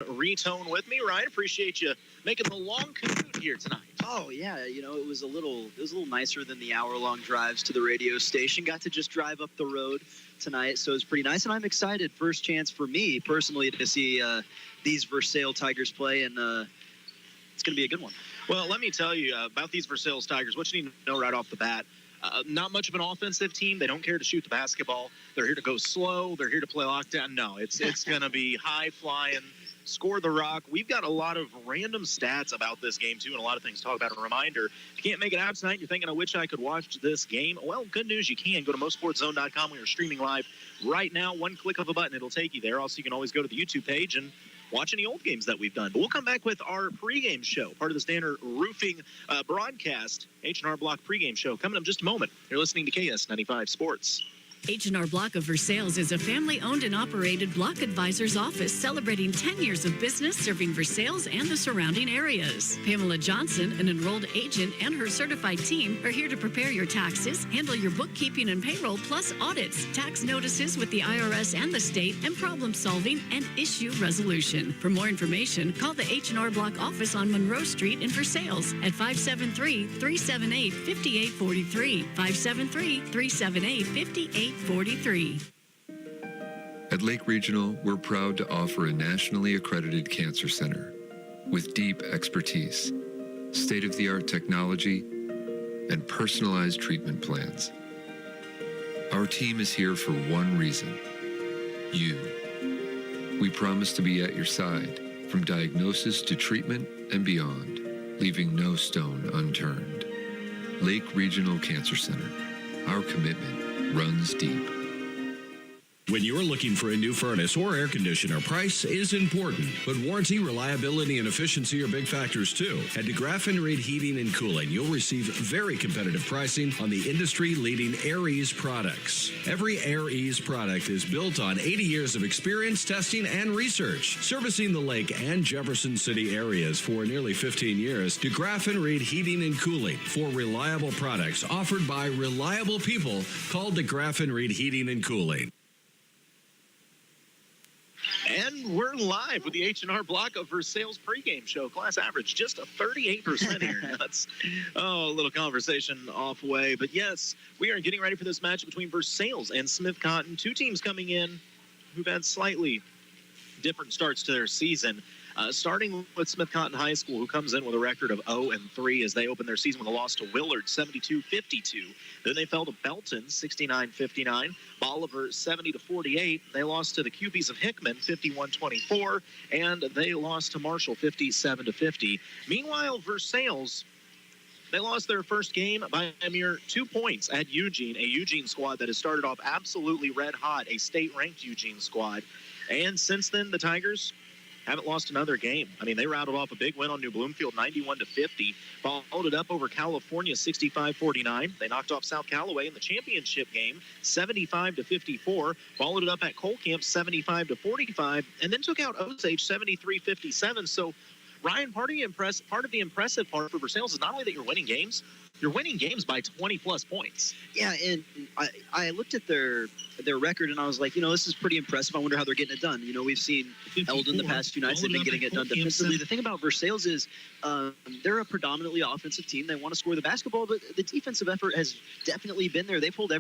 Retone with me, Ryan. Appreciate you making the long commute here tonight. Oh yeah, it was a little nicer than the hour-long drives to the radio station. Got to just drive up the road tonight, so it was pretty nice, and I'm excited. First chance for me personally to see these Versailles Tigers play, and it's going to be a good one. Well, let me tell you about these Versailles Tigers. What you need to know right off the bat. Not much of an offensive team. They don't care to shoot the basketball. They're here to go slow. They're here to play lockdown. No, it's going to be high-flying, score the rock. We've got a lot of random stats about this game, too, and a lot of things to talk about. A reminder, if you can't make it out tonight, you're thinking, I wish I could watch this game. Well, good news, you can. Go to MoSportsZone.com. We are streaming live right now. One click of a button, it'll take you there. Also, you can always go to the YouTube page and watch any old games that we've done. But we'll come back with our pregame show, part of the Standard Roofing broadcast, H&R Block pregame show, coming up in just a moment. You're listening to KS95 Sports. H&R Block of Versailles is a family-owned and operated block advisor's office celebrating 10 years of business serving Versailles and the surrounding areas. Pamela Johnson, an enrolled agent, and her certified team are here to prepare your taxes, handle your bookkeeping and payroll, plus audits, tax notices with the IRS and the state, and problem solving and issue resolution. For more information, call the H&R Block office on Monroe Street in Versailles at 573-378-5843. 573-378-5843. At Lake Regional, we're proud to offer a nationally accredited cancer center with deep expertise, state-of-the-art technology, and personalized treatment plans. Our team is here for one reason: you. We promise to be at your side from diagnosis to treatment and beyond, leaving no stone unturned. Lake Regional Cancer Center. Our commitment runs deep. When you're looking for a new furnace or air conditioner, price is important, but warranty, reliability, and efficiency are big factors too. At DeGraff & Reed Heating and Cooling, you'll receive very competitive pricing on the industry-leading AirEase products. Every AirEase product is built on 80 years of experience, testing, and research. Servicing the Lake and Jefferson City areas for nearly 15 years, DeGraff & Reed Heating and Cooling for reliable products offered by reliable people called DeGraff & Reed Heating and Cooling. And we're live with the H&R Block of Versailles pregame show. Class average just a 38% here. That's a little conversation off way. But yes, we are getting ready for this match between Versailles and Smith Cotton. Two teams coming in who've had slightly different starts to their season. Starting with Smith Cotton High School, who comes in with a record of 0-3 as they open their season with a loss to Willard, 72-52. Then they fell to Belton, 69-59. Bolivar, 70-48. They lost to the Cupies of Hickman, 51-24. And they lost to Marshall, 57-50. Meanwhile, Versailles, they lost their first game by a mere 2 points at Eugene, a Eugene squad that has started off absolutely red hot, a state-ranked Eugene squad. And since then, the Tigers haven't lost another game. I mean, they rattled off a big win on New Bloomfield, 91-50. Followed it up over California, 65-49. They knocked off South Callaway in the championship game, 75-54. Followed it up at Cole Camp, 75-45. And then took out Osage, 73-57. So, Ryan, part of the impressive part for Versailles is not only that you're winning games by 20-plus points. Yeah, and I looked at their record, and I was like, this is pretty impressive. I wonder how they're getting it done. We've seen Eldon the past few nights. They've been getting it done defensively. The thing about Versailles is they're a predominantly offensive team. They want to score the basketball, but the defensive effort has definitely been there. They've held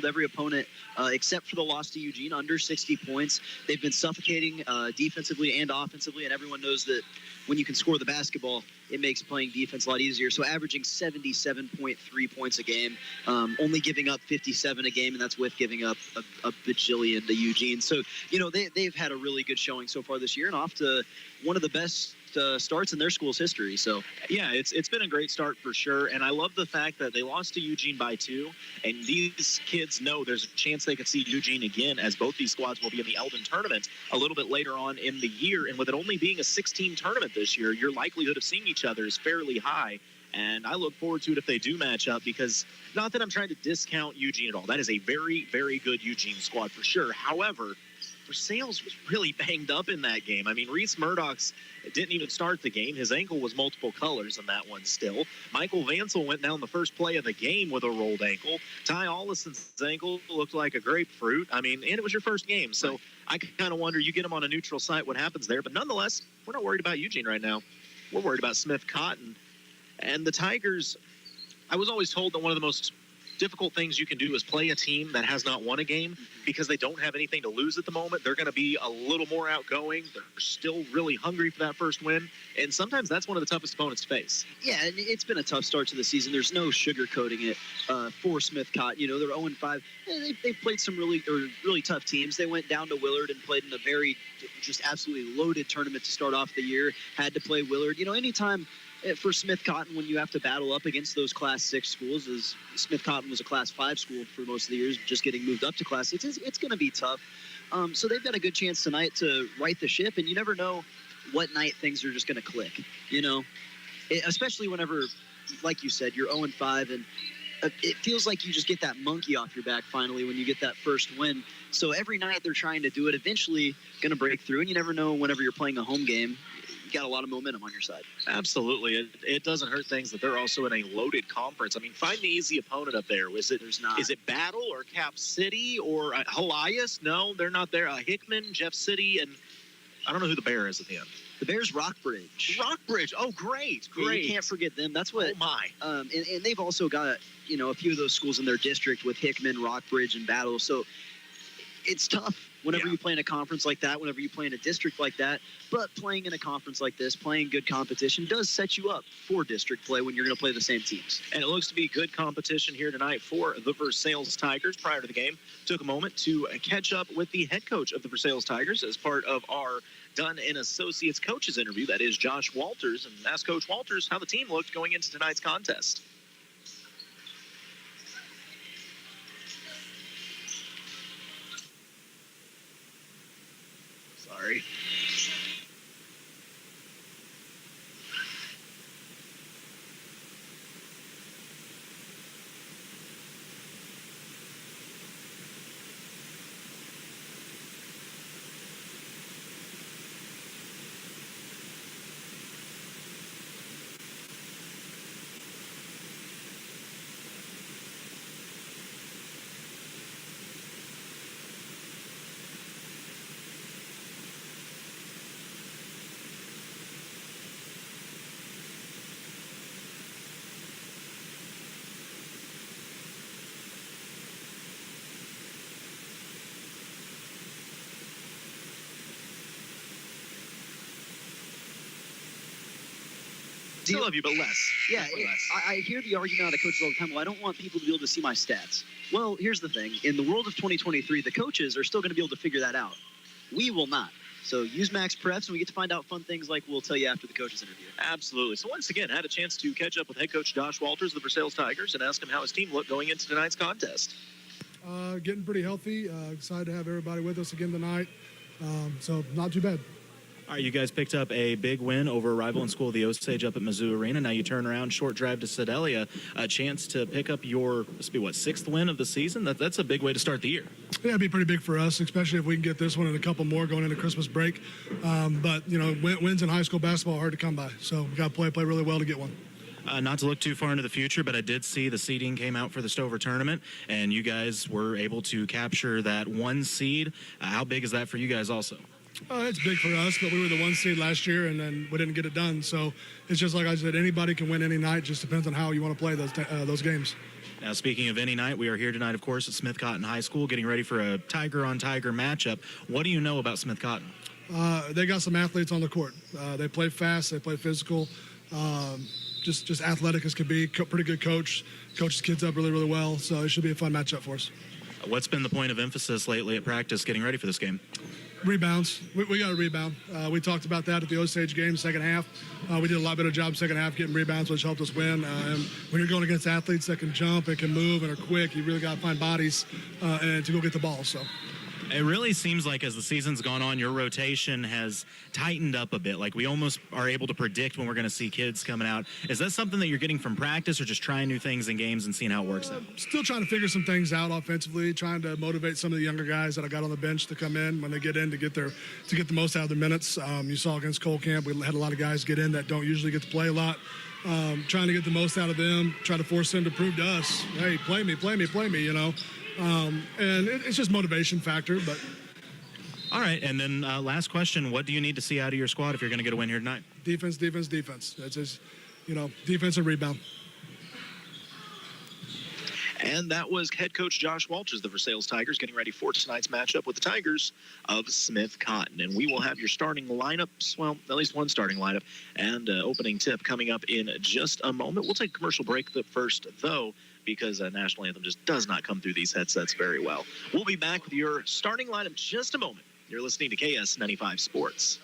every opponent, except for the loss to Eugene, under 60 points. They've been suffocating defensively and offensively, and everyone knows that when you can score the basketball, it makes playing defense a lot easier. So averaging 77.3 points a game, only giving up 57 a game, and that's with giving up a bajillion to Eugene. So, they've had a really good showing so far this year, and off to one of the best starts in their school's history. So yeah, it's been a great start for sure, and I love the fact that they lost to Eugene by 2, and these kids know there's a chance they could see Eugene again, as both these squads will be in the Eldon tournament a little bit later on in the year. And with it only being a 16 tournament this year, your likelihood of seeing each other is fairly high. And I look forward to it if they do match up, because not that I'm trying to discount Eugene at all. That is a very, very good Eugene squad for sure. However, Versailles was really banged up in that game. I mean, Reese Murdoch's didn't even start the game. His ankle was multiple colors in that one still. Michael Vansel went down the first play of the game with a rolled ankle. Ty Ollison's ankle looked like a grapefruit. I mean, and it was your first game. So I kind of wonder, you get him on a neutral site, what happens there? But nonetheless, we're not worried about Eugene right now. We're worried about Smith Cotton. And the Tigers, I was always told that one of the most difficult things you can do is play a team that has not won a game because they don't have anything to lose at the moment. They're going to be a little more outgoing. They're still really hungry for that first win. And sometimes that's one of the toughest opponents to face. Yeah, and it's been a tough start to the season. There's no sugarcoating it for Smith Cotton. You know, they're 0-5. They played some really tough teams. They went down to Willard and played in a very just absolutely loaded tournament to start off the year. Had to play Willard. You know, anytime for Smith Cotton, when you have to battle up against those Class 6 schools, as Smith Cotton was a Class 5 school for most of the years, just getting moved up to Class 6, it's going to be tough. So they've got a good chance tonight to right the ship, and you never know what night things are just going to click, you know, especially whenever, like you said, you're 0-5, and it feels like you just get that monkey off your back finally when you get that first win. So every night they're trying to do it, eventually going to break through, and you never know whenever you're playing a home game. Got a lot of momentum on your side. Absolutely. It doesn't hurt things that they're also in a loaded conference. I mean, find the easy opponent up there. Is it Battle or Cap City or Helias? No, they're not there. Hickman, Jeff City, and I don't know who the Bear is at the end. The Bear's Rockbridge. Rockbridge. Oh, great. Yeah, you can't forget them. That's what. Oh, my. And they've also got, you know, a few of those schools in their district with Hickman, Rockbridge, and Battle. So it's tough whenever you play in a conference like that, whenever you play in a district like that. But playing in a conference like this, playing good competition, does set you up for district play when you're going to play the same teams. And it looks to be good competition here tonight for the Versailles Tigers. Prior to the game, took a moment to catch up with the head coach of the Versailles Tigers as part of our Dunn and Associates coaches interview. That is Josh Walters, and asked Coach Walters how the team looked going into tonight's contest. Sorry. Still love you, but less. Yeah, I hear the argument out of coaches all the time. Well, I don't want people to be able to see my stats. Well, here's the thing. In the world of 2023, the coaches are still going to be able to figure that out. We will not. So use Max Prefs, and we get to find out fun things like we'll tell you after the coaches interview. Absolutely. So once again, had a chance to catch up with head coach Josh Walters of the Versailles Tigers and ask him how his team looked going into tonight's contest. Getting pretty healthy. Excited to have everybody with us again tonight. So not too bad. All right, you guys picked up a big win over a rival in school, the Osage, up at Mizzou Arena. Now you turn around, short drive to Sedalia, a chance to pick up your, sixth win of the season? That's a big way to start the year. Yeah, it'd be pretty big for us, especially if we can get this one and a couple more going into Christmas break. But, you know, wins in high school basketball are hard to come by. So we've got to play really well to get one. Not to look too far into the future, but I did see the seeding came out for the Stover tournament, and you guys were able to capture that one seed. How big is that for you guys also? It's big for us, but we were the 1 seed last year, and then we didn't get it done. So it's just like I said, anybody can win any night. Just depends on how you want to play those games. Now, speaking of any night, we are here tonight, of course, at Smith Cotton High School, getting ready for a Tiger-on-Tiger matchup. What do you know about Smith Cotton? They got some athletes on the court. They play fast. They play physical. Just athletic as could be. Pretty good coach. Coaches kids up really, really well. So it should be a fun matchup for us. What's been the point of emphasis lately at practice getting ready for this game? Rebounds. We got to rebound. We talked about that at the Osage game, second half. We did a lot better job second half getting rebounds, which helped us win. And when you're going against athletes that can jump and can move and are quick, you really got to find bodies and to go get the ball. So. It really seems like as the season's gone on, your rotation has tightened up a bit. Like we almost are able to predict when we're going to see kids coming out. Is that something that you're getting from practice or just trying new things in games and seeing how it works out? Still trying to figure some things out offensively, trying to motivate some of the younger guys that I got on the bench to come in when they get in to get the most out of their minutes. You saw against Cole Camp, we had a lot of guys get in that don't usually get to play a lot. Trying to get the most out of them, try to force them to prove to us, hey, play me, you know. And it's just motivation factor, but. All right, and then last question, what do you need to see out of your squad if you're going to get a win here tonight? Defense. That's just, defense and rebound. And that was head coach Josh Walters, the Versailles Tigers, getting ready for tonight's matchup with the Tigers of Smith Cotton. And we will have your starting lineups, well, at least one starting lineup, and opening tip coming up in just a moment. We'll take a commercial break first, though, because National Anthem just does not come through these headsets very well. We'll be back with your starting lineup in just a moment. You're listening to KS95 Sports.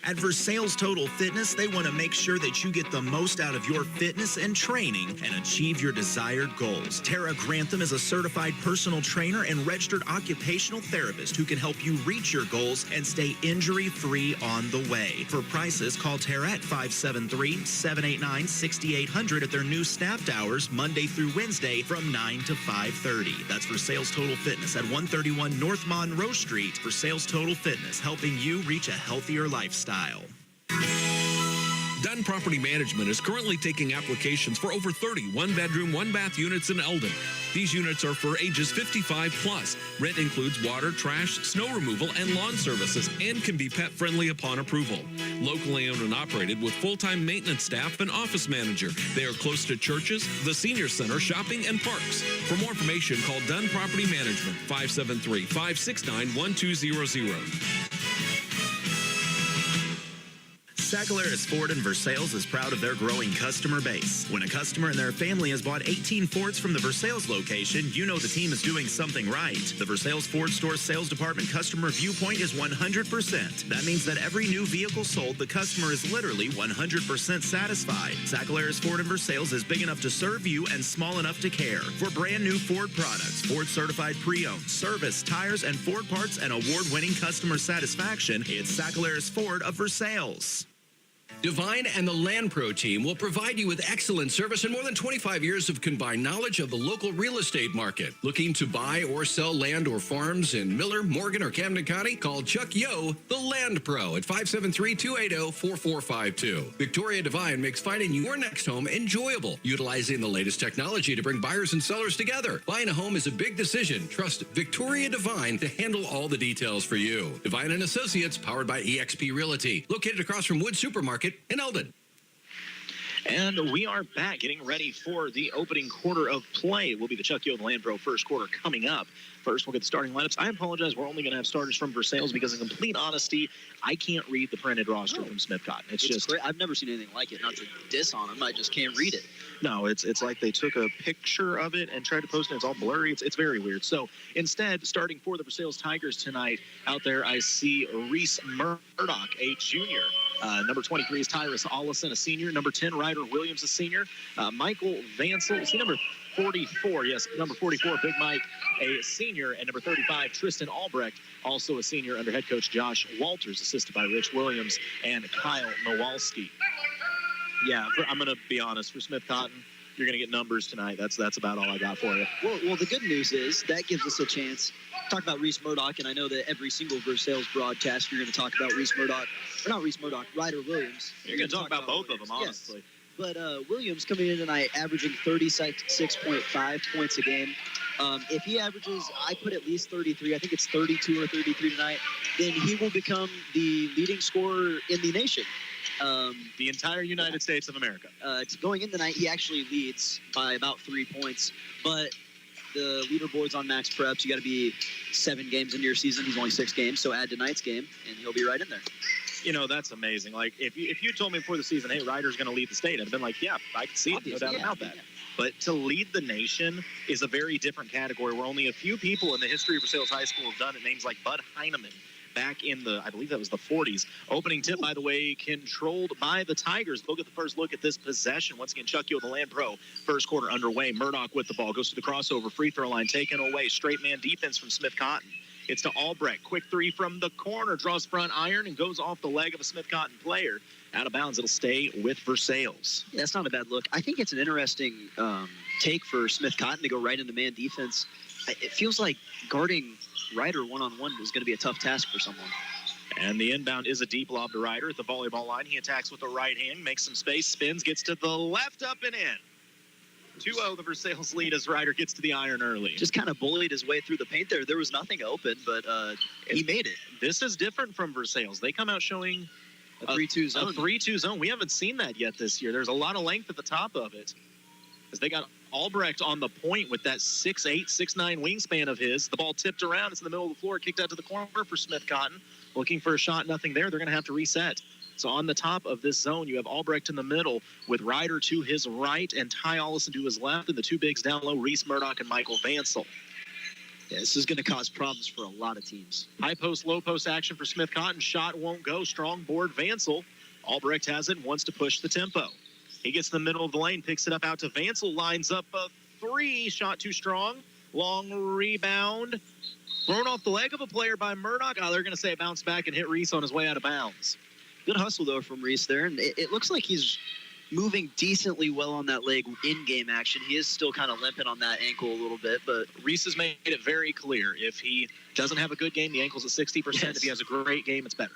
At Versailles Total Fitness, they want to make sure that you get the most out of your fitness and training and achieve your desired goals. Tara Grantham is a certified personal trainer and registered occupational therapist who can help you reach your goals and stay injury-free on the way. For prices, call Tara at 573-789-6800 at their new staffed hours Monday through Wednesday from 9 to 5:30. That's Versailles Total Fitness at 131 North Monroe Street. Versailles Total Fitness, helping you reach a healthier lifestyle. Dunn Property Management is currently taking applications for over 30 one-bedroom, one-bath units in Eldon. These units are for ages 55 plus. Rent includes water, trash, snow removal, and lawn services, and can be pet-friendly upon approval. Locally owned and operated with full-time maintenance staff and office manager. They are close to churches, the senior center, shopping, and parks. For more information, call Dunn Property Management, 573-569-1200. Sacalaris Ford in Versailles is proud of their growing customer base. When a customer and their family has bought 18 Fords from the Versailles location, you know the team is doing something right. The Versailles Ford Store Sales Department customer viewpoint is 100%. That means that every new vehicle sold, the customer is literally 100% satisfied. Sacalaris Ford in Versailles is big enough to serve you and small enough to care. For brand new Ford products, Ford certified pre-owned, service, tires, and Ford parts and award-winning customer satisfaction, it's Sacalaris Ford of Versailles. Divine and the Land Pro team will provide you with excellent service and more than 25 years of combined knowledge of the local real estate market. Looking to buy or sell land or farms in Miller, Morgan, or Camden County? Call Chuck Yo, the Land Pro, at 573-280-4452. Victoria Divine makes finding your next home enjoyable, utilizing the latest technology to bring buyers and sellers together. Buying a home is a big decision. Trust Victoria Divine to handle all the details for you. Divine and Associates, powered by eXp Realty, located across from Wood Supermarket in Eldon. And we are back getting ready for the opening quarter of play. It will be the Chuck Yo, the Land Pro first quarter coming up. First, we'll get the starting lineups. I apologize. We're only going to have starters from Versailles because, in complete honesty, I can't read the printed roster from Smith Cotton. It's just great. I've never seen anything like it. Not to diss on them, I just can't read it. No, it's like they took a picture of it and tried to post it. It's all blurry. It's very weird. So instead, starting for the Versailles Tigers tonight, out there I see Reese Murdoch, a junior. Number 23 is Tyrus Allison, a senior. Number 10, Ryder Williams, a senior. Michael Vansel, is he number 44? Yes, number 44, Big Mike, a senior. And number 35, Tristan Albrecht, also a senior under head coach Josh Walters, assisted by Rich Williams and Kyle Nowalski. Yeah, I'm going to be honest. For Smith Cotton, you're going to get numbers tonight. That's about all I got for you. Well, the good news is that gives us a chance to talk about Reese Murdoch, and I know that every single Versailles broadcast you're going to talk about Reese Murdoch, or not Reese Murdoch, Ryder Williams. You're going to talk about both of them, honestly. Yes. But Williams coming in tonight averaging 36.5 points a game. If he averages, I put at least 33, I think it's 32 or 33 tonight, then he will become the leading scorer in the nation. The entire United States of America. Going in tonight, he actually leads by about 3 points, but the leaderboard's on Max Preps. You got to be 7 games into your season. He's only 6 games, so add tonight's game, and he'll be right in there. You know, that's amazing. Like, if you told me before the season, hey, Ryder's going to lead the state, I'd have been like, yeah, I can see it. No doubt about that. But to lead the nation is a very different category where only a few people in the history of Versailles High School have done it. Names like Bud Heineman back in I believe that was the 40s. Opening tip, by the way, controlled by the Tigers. We'll get the first look at this possession. Once again, Chuck Yo, the Land Pro. First quarter underway. Murdoch with the ball. Goes to the crossover. Free throw line taken away. Straight man defense from Smith Cotton. It's to Albrecht. Quick three from the corner. Draws front iron and goes off the leg of a Smith Cotton player. Out of bounds. It'll stay with Versailles. Yeah, that's not a bad look. I think it's an interesting take for Smith Cotton to go right into man defense. It feels like guarding Ryder one-on-one is going to be a tough task for someone. And the inbound is a deep lob to Ryder at the volleyball line. He attacks with the right hand, makes some space, spins, gets to the left, up and in. 2-0 the Versailles lead as Ryder gets to the iron early. Just kind of bullied his way through the paint there. There was nothing open, but he made it. This is different from Versailles. They come out showing a 3-2 zone. A 3-2 zone. We haven't seen that yet this year. There's a lot of length at the top of it. As they got Albrecht on the point with that 6'8", 6'9" wingspan of his. The ball tipped around. It's in the middle of the floor. Kicked out to the corner for Smith Cotton. Looking for a shot. Nothing there. They're going to have to reset. So on the top of this zone, you have Albrecht in the middle with Ryder to his right and Ty Ollison to his left. And the two bigs down low, Reese Murdoch and Michael Vansel. Yeah, this is going to cause problems for a lot of teams. High post, low post action for Smith Cotton. Shot won't go. Strong board Vansel. Albrecht has it and wants to push the tempo. He gets in the middle of the lane, picks it up out to Vansel, lines up a three. Shot too strong. Long rebound. Thrown off the leg of a player by Murdoch. Oh, they're going to say it bounced back and hit Reese on his way out of bounds. Good hustle, though, from Reese there. And it looks like he's moving decently well on that leg in-game action. He is still kind of limping on that ankle a little bit, but Reese has made it very clear. If he doesn't have a good game, the ankle's at 60%. Yes. If he has a great game, it's better.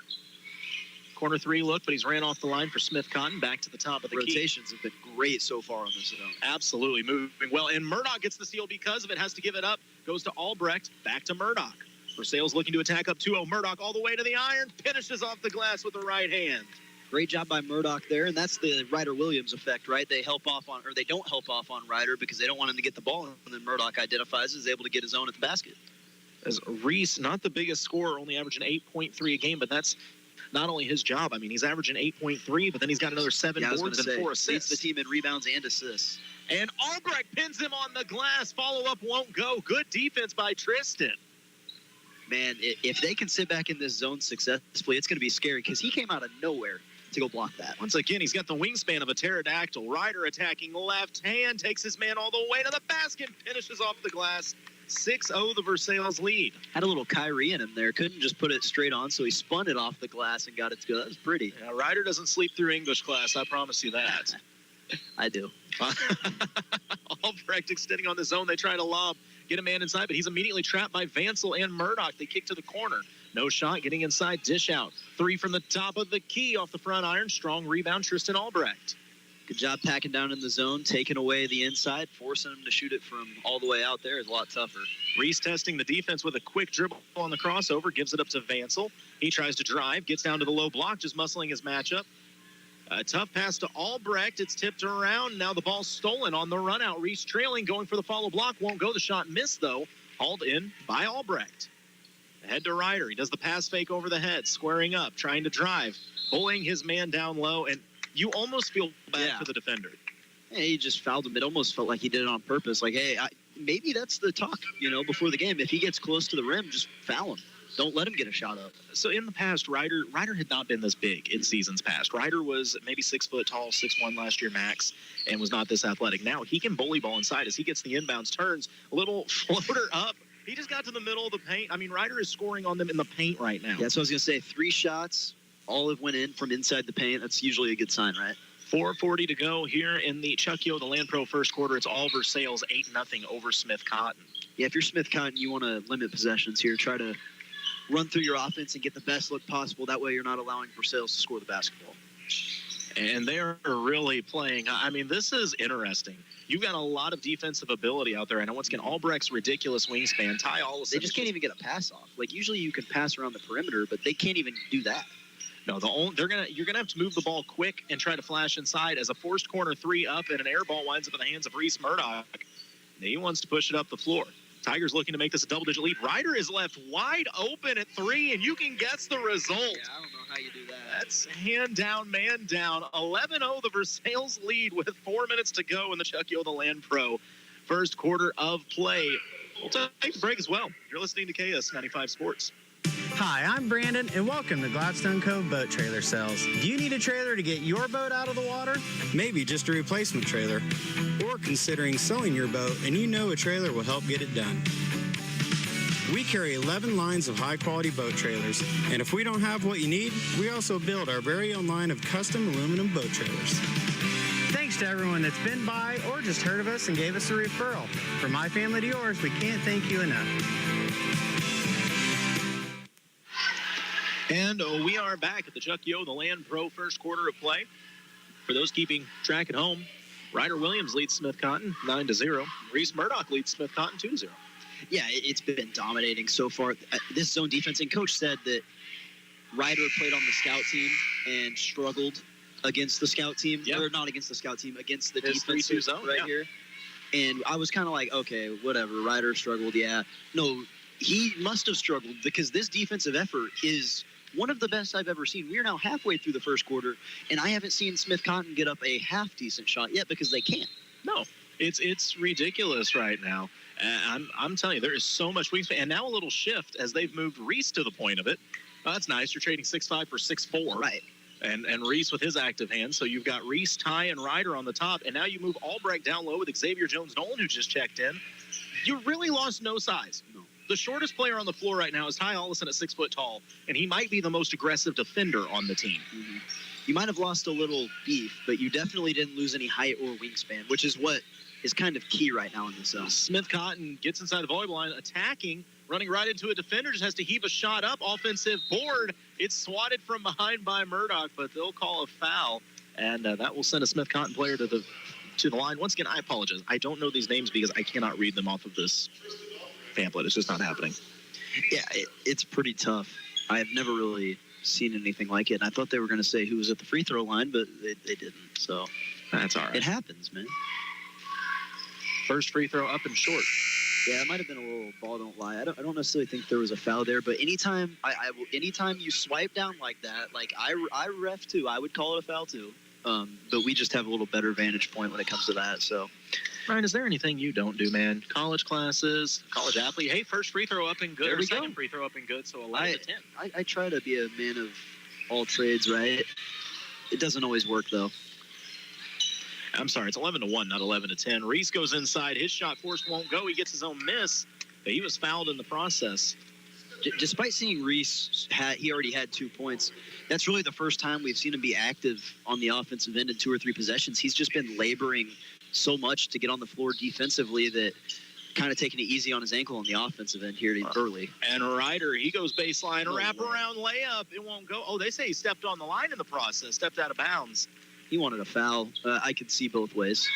Corner three look, but he's ran off the line for Smith Cotton. Back to the top of the rotations have been great so far on this zone. Absolutely moving well. And Murdoch gets the steal because of it. Has to give it up. Goes to Albrecht. Back to Murdoch. Versailles looking to attack up 2-0. Murdoch all the way to the iron. Finishes off the glass with the right hand. Great job by Murdoch there, and that's the Ryder-Williams effect, right? They help off on, or they don't help off on Ryder because they don't want him to get the ball, and then Murdoch identifies, is able to get his own at the basket. As Reese, not the biggest scorer, only averaging 8.3 a game, but that's not only his job. I mean, he's averaging 8.3, but then he's got another 7 boards and 4 assists. Leads the team in rebounds and assists. And Albrecht pins him on the glass. Follow-up won't go. Good defense by Tristan. Man, if they can sit back in this zone successfully, it's going to be scary because he came out of nowhere to go block that. Once again, he's got the wingspan of a pterodactyl. Ryder attacking left hand, takes his man all the way to the basket, finishes off the glass. 6-0 the Versailles lead. Had a little Kyrie in him there. Couldn't just put it straight on, so he spun it off the glass and got it to go. That was pretty. Yeah, Ryder doesn't sleep through English class, I promise you that. I do. Albrecht extending on the zone. They try to lob, get a man inside, but he's immediately trapped by Vansel and Murdoch. They kick to the corner. No shot, getting inside, dish out. Three from the top of the key off the front iron. Strong rebound, Tristan Albrecht. Good job packing down in the zone, taking away the inside, forcing him to shoot it from all the way out there is a lot tougher. Reese testing the defense with a quick dribble on the crossover, gives it up to Vansel. He tries to drive, gets down to the low block, just muscling his matchup. A tough pass to Albrecht. It's tipped around. Now the ball's stolen on the run out. Reese trailing, going for the follow block. Won't go. The shot missed, though. Hauled in by Albrecht. Ahead to Ryder. He does the pass fake over the head, squaring up, trying to drive, bullying his man down low, and you almost feel bad for the defender. Yeah, he just fouled him. It almost felt like he did it on purpose. Like, hey, maybe that's the talk, before the game. If he gets close to the rim, just foul him. Don't let him get a shot up. So in the past, Ryder had not been this big in seasons past. Ryder was maybe 6 foot tall, 6'1" last year max, and was not this athletic. Now he can bully ball inside as he gets the inbounds, turns, a little floater up. He just got to the middle of the paint. I mean, Ryder is scoring on them in the paint right now. Yeah, that's what I was going to say. 3 shots, all have went in from inside the paint. That's usually a good sign, right? 4:40 to go here in the Chuck Yo, the Land Pro first quarter. It's all Versailles 8-0 over Smith Cotton. Yeah, if you're Smith Cotton, you want to limit possessions here. Try to run through your offense and get the best look possible. That way you're not allowing Versailles to score the basketball. And they are really playing. I mean, this is interesting. You've got a lot of defensive ability out there. I know once again, Albrecht's ridiculous wingspan. Ty Ollison. They just can't even get a pass off. Like, usually you can pass around the perimeter, but they can't even do that. No, you're gonna have to move the ball quick and try to flash inside as a forced corner 3 up and an air ball winds up in the hands of Reese Murdoch. He wants to push it up the floor. Tigers looking to make this a double-digit lead. Ryder is left wide open at 3, and you can guess the result. Yeah, I don't know how you do that. That's hand down, man down. 11-0 the Versailles lead with 4 minutes to go in the Chuck Yo, the Land Pro first quarter of play. We'll take a break as well. You're listening to KS95 Sports. Hi, I'm Brandon, and welcome to Gladstone Cove Boat Trailer Sales. Do you need a trailer to get your boat out of the water? Maybe just a replacement trailer. Or considering selling your boat and you know a trailer will help get it done. We carry 11 lines of high-quality boat trailers, and if we don't have what you need, we also build our very own line of custom aluminum boat trailers. Thanks to everyone that's been by or just heard of us and gave us a referral. From my family to yours, we can't thank you enough. And we are back at the Chuck Yo, the Land Pro first quarter of play. For those keeping track at home, Ryder Williams leads Smith Cotton 9-0. Reese Murdoch leads Smith Cotton 2-0. Yeah, it's been dominating so far. This zone defense, and Coach said that Ryder played on the scout team and struggled against the scout team, or not against the scout team, against the defense 3-2 zone here. And I was kind of like, okay, whatever. Ryder struggled, yeah. No, he must have struggled because this defensive effort is one of the best I've ever seen. We are now halfway through the first quarter, and I haven't seen Smith Cotton get up a half-decent shot yet because they can't. No, it's ridiculous right now. I'm telling you, there is so much wingspan. And now a little shift as they've moved Reese to the point of it. Oh, that's nice. You're trading 6'5" for 6'4". Right. And Reese with his active hand. So you've got Reese, Ty, and Ryder on the top. And now you move Albrecht down low with Xavier Jones-Nolan, who just checked in. You really lost no size. No. The shortest player on the floor right now is Ty Ollison at 6 foot tall, and he might be the most aggressive defender on the team. Mm-hmm. You might have lost a little beef, but you definitely didn't lose any height or wingspan, which is what is kind of key right now in this zone. Smith Cotton gets inside the volleyball line, attacking, running right into a defender, just has to heave a shot up, offensive board. It's swatted from behind by Murdoch, but they'll call a foul, and that will send a Smith Cotton player to the line. Once again, I apologize. I don't know these names because I cannot read them off of this pamphlet. It's just not happening. Yeah, it's pretty tough. I have never really seen anything like it, and I thought they were going to say who was at the free throw line, but they didn't, so that's all right. It happens, man. First free throw up and short. Yeah, it might have been a little ball don't lie. I don't necessarily think there was a foul there, but anytime anytime you swipe down like that, like I ref too, I would call it a foul too. But we just have a little better vantage point when it comes to that. So, Ryan, is there anything you don't do, man? College classes, college athlete. Hey, first free throw up and good. There we second go. free throw up and good. So 11 to 10. I try to be a man of all trades, right? It doesn't always work though. I'm sorry, it's 11 to 1, not 11 to 10. Reese goes inside. His shot force won't go. He gets his own miss, but he was fouled in the process. Despite seeing Reese, he already had 2 points. That's really the first time we've seen him be active on the offensive end in 2 or 3 possessions. He's just been laboring so much to get on the floor defensively that kind of taking it easy on his ankle on the offensive end here early. And Ryder, he goes baseline, wrap-around layup. It won't go. Oh, they say he stepped on the line in the process, stepped out of bounds. He wanted a foul. I could see both ways.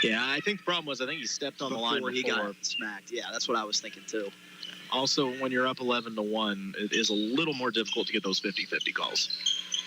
Yeah, I think the problem was he stepped on the line before he got smacked. Yeah, that's what I was thinking too. Also, when you're up 11 to 1, it is a little more difficult to get those 50-50 calls.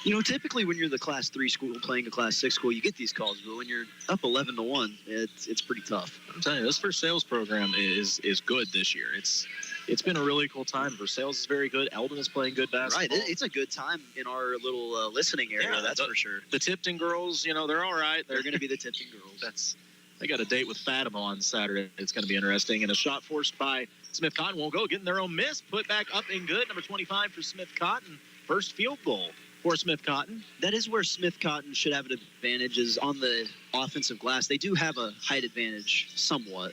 You know, typically when you're the Class 3 school playing a Class 6 school, you get these calls. But when you're up 11 to 1, it's pretty tough. I'm telling you, this Versailles program is good this year. It's been a really cool time. Versailles is very good. Eldon is playing good basketball. Right, it's a good time in our little listening area. That's for sure. The Tipton girls, they're all right. They're going to be the Tipton girls. They got a date with Fatima on Saturday. It's going to be interesting. And a shot forced by Smith Cotton won't go. Getting their own miss. Put back up and good. Number 25 for Smith Cotton. First field goal for Smith Cotton. That is where Smith Cotton should have an advantage, is on the offensive glass. They do have a height advantage somewhat.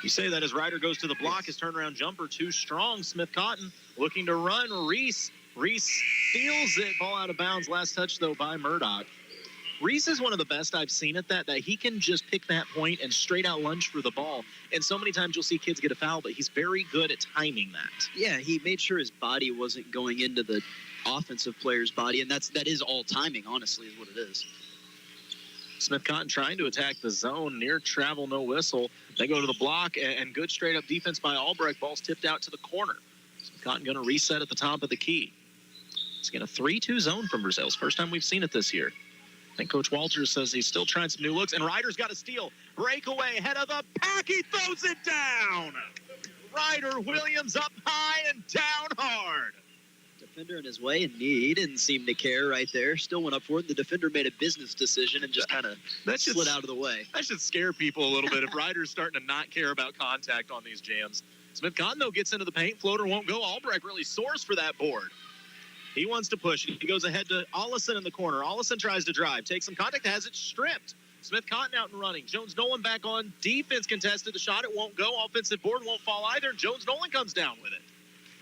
You say that as Ryder goes to the block. His turnaround jumper too strong. Smith Cotton looking to run. Reese steals it. Ball out of bounds. Last touch, though, by Murdoch. Reese is one of the best I've seen at that he can just pick that point and straight out lunge for the ball. And so many times you'll see kids get a foul, but he's very good at timing that. Yeah, he made sure his body wasn't going into the offensive player's body, and that is all timing, honestly, is what it is. Smith Cotton trying to attack the zone, near travel, no whistle. They go to the block, and good straight-up defense by Albrecht. Ball's tipped out to the corner. Smith Cotton going to reset at the top of the key. It's getting a 3-2 zone from Versailles. First time we've seen it this year. I think Coach Walters says he's still trying some new looks, and Ryder's got a steal. Breakaway, head of the pack, he throws it down. Ryder Williams up high and down hard. Defender in his way, and he didn't seem to care right there. Still went up for it. The defender made a business decision and just kind of slid out of the way. That should scare people a little bit if Ryder's starting to not care about contact on these jams. Smith Cotton, though, gets into the paint. Floater won't go. Albrecht really soars for that board. He wants to push. He goes ahead to Ollison in the corner. Ollison tries to drive, takes some contact, has it stripped. Smith Cotton out and running. Jones Nolan back on defense, contested the shot. It won't go. Offensive board won't fall either. Jones Nolan comes down with it.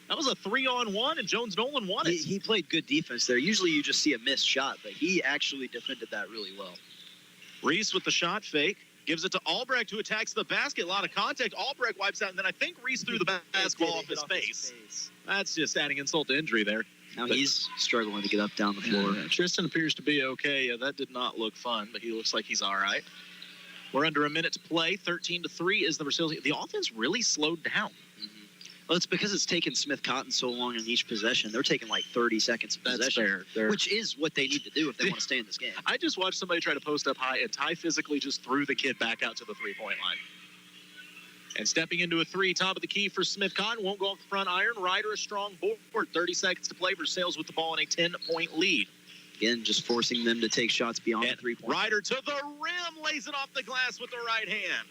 That was a 3-on-1, and Jones Nolan won it. He played good defense there. Usually you just see a missed shot, but he actually defended that really well. Reese with the shot fake. Gives it to Albrecht, who attacks the basket. A lot of contact. Albrecht wipes out, and then I think Reese threw the basketball off his face. That's just adding insult to injury there. Now he's struggling to get up down the floor. Tristan appears to be okay. Yeah, that did not look fun, but he looks like he's all right. We're under a minute to play. 13-3 is the Versailles. The offense really slowed down. Well, it's because it's taken Smith Cotton so long in each possession. They're taking like 30 seconds of possession, which is what they need to do if they want to stay in this game. I just watched somebody try to post up high, and Ty physically just threw the kid back out to the three-point line. And stepping into a three, top of the key for Smith Cotton. Won't go off the front iron. Ryder a strong board. 30 seconds to play. Versailles with the ball in a 10-point lead. Again, just forcing them to take shots beyond the three-point. Ryder to the rim, lays it off the glass with the right hand.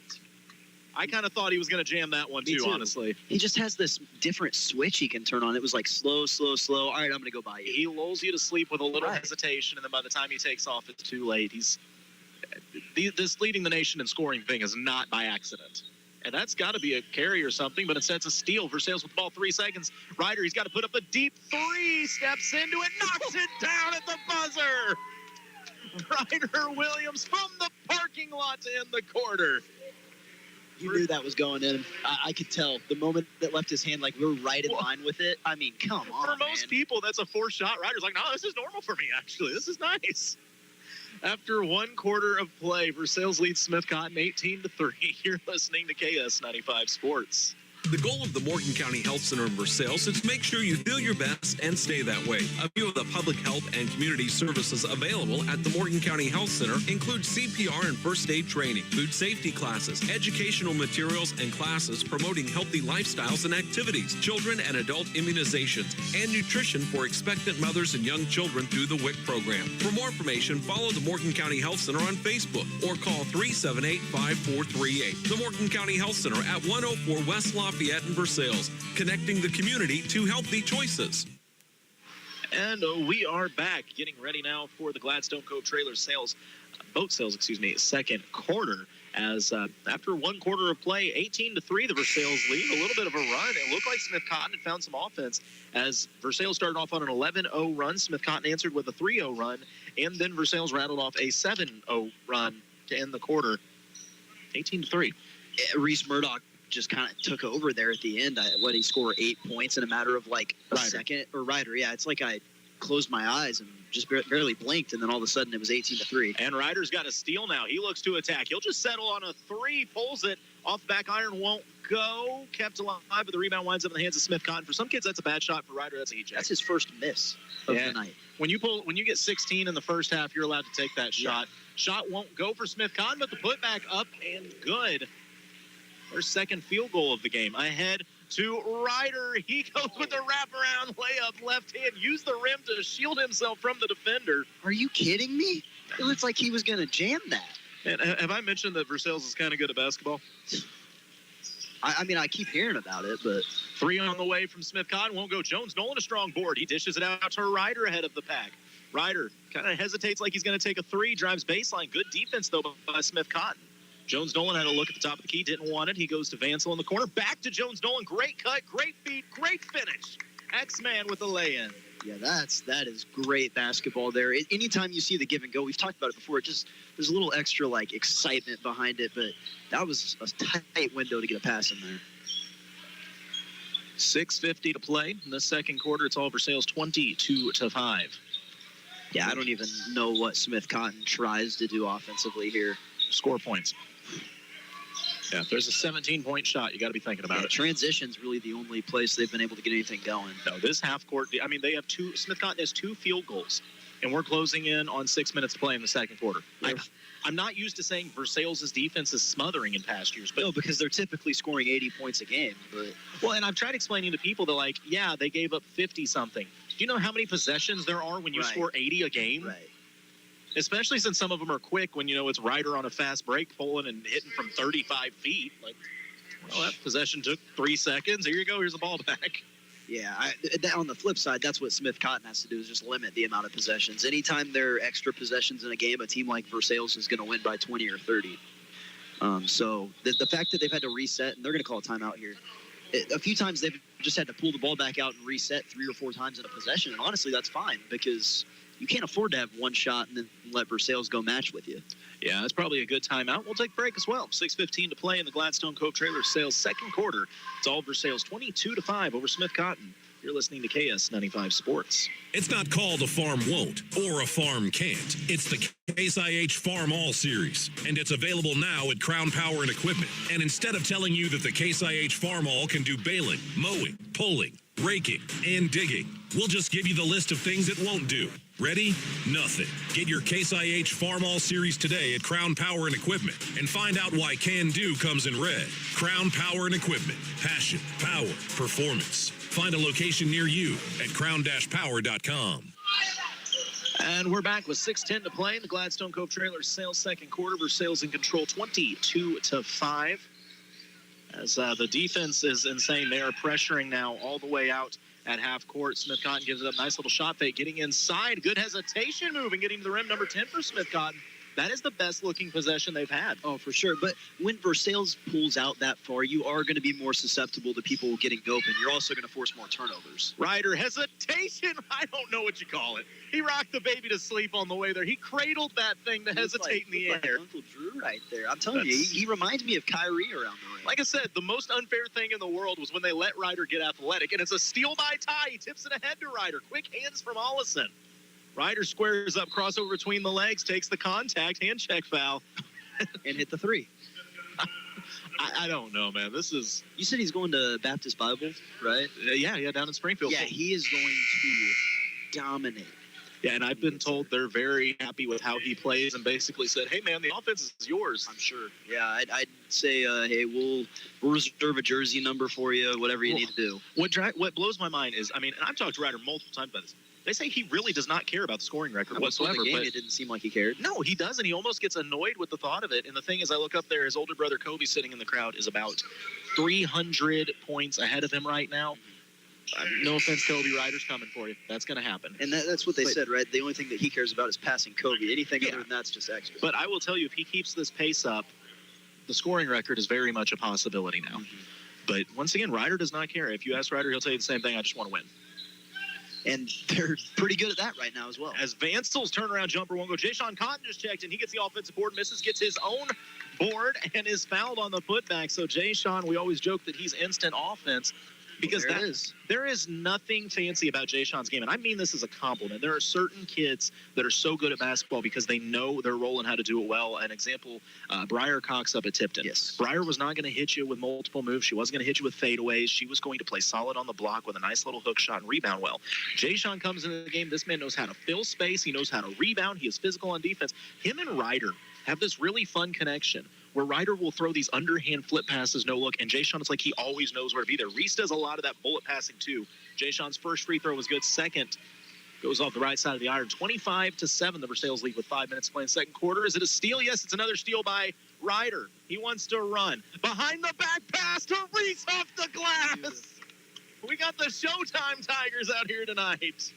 I kind of thought he was going to jam that one too, honestly. He just has this different switch he can turn on. It was like slow, slow, slow. All right, I'm going to go by you. He lulls you to sleep with a little hesitation, and then by the time he takes off, it's too late. This leading the nation in scoring thing is not by accident. And that's got to be a carry or something, but it sets a steal. Versailles with the ball, 3 seconds. Ryder, he's got to put up a deep three. Steps into it, knocks it down at the buzzer. Ryder Williams from the parking lot to end the quarter. You knew that was going in. I could tell. The moment that left his hand, like we were right in line with it. I mean, come on, For most people, that's a forced shot. Ryder's like, no, this is normal for me, actually. This is nice. After 1 quarter of play, Versailles leads Smith Cotton 18-3. You're listening to KS95 Sports. The goal of the Morgan County Health Center in Versailles is to make sure you feel your best and stay that way. A few of the public health and community services available at the Morgan County Health Center include CPR and first aid training, food safety classes, educational materials and classes promoting healthy lifestyles and activities, children and adult immunizations, and nutrition for expectant mothers and young children through the WIC program. For more information, follow the Morgan County Health Center on Facebook or call 378-5438. The Morgan County Health Center at 104 West Lafayette in Versailles, connecting the community to healthy choices. And we are back, getting ready now for the Gladstone Cove trailer sales, boat sales, second quarter. As after 1 quarter of play, 18-3, the Versailles lead. A little bit of a run. It looked like Smith Cotton had found some offense as Versailles started off on an 11-0 run. Smith Cotton answered with a 3-0 run, and then Versailles rattled off a 7-0 run to end the quarter. 18-3. Reese Murdoch just kind of took over there at the end. He scored 8 points in a matter of like a second. Or Ryder, yeah. It's like I closed my eyes and just barely blinked, and then all of a sudden it was 18-3. And Ryder's got a steal now. He looks to attack. He'll just settle on a three, pulls it off the back iron, won't go. Kept alive, but the rebound winds up in the hands of Smith Cotton. For some kids, that's a bad shot. For Ryder, that's a heat check. That's his first miss of the night. When you get 16 in the first half, you're allowed to take that shot. Shot won't go for Smith Cotton, but the putback up and good. Their second field goal of the game. Ahead to Ryder. He goes with the wraparound layup, left hand. Used the rim to shield himself from the defender. Are you kidding me? It looks like he was going to jam that. And have I mentioned that Versailles is kind of good at basketball? I mean, I keep hearing about it, but... 3 on the way from Smith Cotton. Won't go. Jones Nolan, a strong board. He dishes it out to Ryder ahead of the pack. Ryder kind of hesitates like he's going to take a three. Drives baseline. Good defense, though, by Smith Cotton. Jones Nolan had a look at the top of the key, didn't want it. He goes to Vansel in the corner. Back to Jones Nolan. Great cut, great feed, great finish. X-Man with the lay-in. Yeah, that is great basketball there. Anytime you see the give and go, we've talked about it before. There's a little extra like excitement behind it, but that was a tight window to get a pass in there. 6:50 to play in the second quarter. It's all Versailles 22-5. Yeah, I don't even know what Smith Cotton tries to do offensively here. Score points. Yeah, if there's a 17-point shot, you got to be thinking about it. Transition's really the only place they've been able to get anything going. No, this half court, I mean, they have Smith Cotton has 2 field goals, and we're closing in on 6 minutes to play in the second quarter. I'm not used to saying Versailles' defense is smothering in past years. But no, because they're typically scoring 80 points a game. Well, and I've tried explaining to people that, like, yeah, they gave up 50-something. Do you know how many possessions there are when you score 80 a game? Right. Especially since some of them are quick when, it's Ryder on a fast break pulling and hitting from 35 feet. Like, well, that possession took 3 seconds. Here you go. Here's the ball back. Yeah, on the flip side, that's what Smith Cotton has to do is just limit the amount of possessions. Anytime there are extra possessions in a game, a team like Versailles is going to win by 20 or 30. So the fact that they've had to reset, and they're going to call a timeout here, a few times they've just had to pull the ball back out and reset 3 or 4 times in a possession. And honestly, that's fine because you can't afford to have one shot and then let Versailles go match with you. Yeah, that's probably a good timeout. We'll take a break as well. 6:15 to play in the Gladstone Cove Trailer Sales second quarter. It's all Versailles 22-5 over Smith Cotton. You're listening to KS95 Sports. It's not called a farm won't or a farm can't. It's the Case IH Farm All Series, and it's available now at Crown Power and Equipment. And instead of telling you that the Case IH Farm All can do baling, mowing, pulling, raking, and digging, we'll just give you the list of things it won't do. Ready? Nothing. Get your Case IH Farm All Series today at Crown Power and Equipment and find out why Can Do comes in red. Crown Power and Equipment. Passion, power, performance. Find a location near you at crown-power.com. And we're back with 6:10 to play in the Gladstone Cove Trailer Sales second quarter. Versailles in control 22-5. As the defense is insane. They are pressuring now all the way out at half court. Smith Cotton gives it up. Nice little shot fake. Getting inside. Good hesitation move and getting to the rim. Number 10 for Smith Cotton. That is the best looking possession they've had. Oh, for sure. But when Versailles pulls out that far, you are going to be more susceptible to people getting open. You're also going to force more turnovers. Ryder hesitation. I don't know what you call it. He rocked the baby to sleep on the way there. He cradled that thing to hesitate in the air. Like Uncle Drew right there. I'm telling you, he reminds me of Kyrie around the rim. Like I said, the most unfair thing in the world was when they let Ryder get athletic, and it's a steal by Ty. He tips it ahead to Ryder. Quick hands from Ollison. Ryder squares up, crossover between the legs, takes the contact, hand check foul. And hit the 3. I don't know, man. This is... You said he's going to Baptist Bible, right? Yeah, down in Springfield. Yeah, he is going to dominate. Yeah, and I've been told they're very happy with how he plays and basically said, hey, man, the offense is yours. I'm sure. Yeah, I'd say, hey, we'll reserve a jersey number for you, whatever you need to do. What blows my mind is, I mean, and I've talked to Ryder multiple times about this. They say he really does not care about the scoring record whatsoever. The game, it didn't seem like he cared. No, he doesn't. He almost gets annoyed with the thought of it. And the thing is, I look up there, his older brother Kobe sitting in the crowd is about 300 points ahead of him right now. No offense, Kobe, Ryder's coming for you. That's going to happen. And that's what they said, right? The only thing that he cares about is passing Kobe. Anything other than that's just extra. But I will tell you, if he keeps this pace up, the scoring record is very much a possibility now. But once again, Ryder does not care. If you ask Ryder, he'll tell you the same thing. I just want to win. And they're pretty good at that right now as well. As Vansel's turnaround jumper won't go. Jayshawn Cotton just checked, and he gets the offensive board, misses, gets his own board, and is fouled on the putback. So Jayshawn, we always joke that he's instant offense. Because there is nothing fancy about Jayshawn's game, and I mean this as a compliment. There are certain kids that are so good at basketball because they know their role and how to do it well. An example, Briar Cox up at Tipton. Yes. Briar was not going to hit you with multiple moves. She wasn't going to hit you with fadeaways. She was going to play solid on the block with a nice little hook shot and rebound well. Jayshawn comes into the game. This man knows how to fill space. He knows how to rebound. He is physical on defense. Him and Ryder have this really fun connection where Ryder will throw these underhand flip passes, no look, and Jayshawn, it's like he always knows where to be there. Reese does a lot of that bullet passing too. Jayshawn's first free throw was good. Second goes off the right side of the iron. 25-7, the Versailles lead with 5 minutes to play in the second quarter. Is it a steal? Yes, it's another steal by Ryder. He wants to run. Behind the back pass to Reese off the glass. We got the Showtime Tigers out here tonight.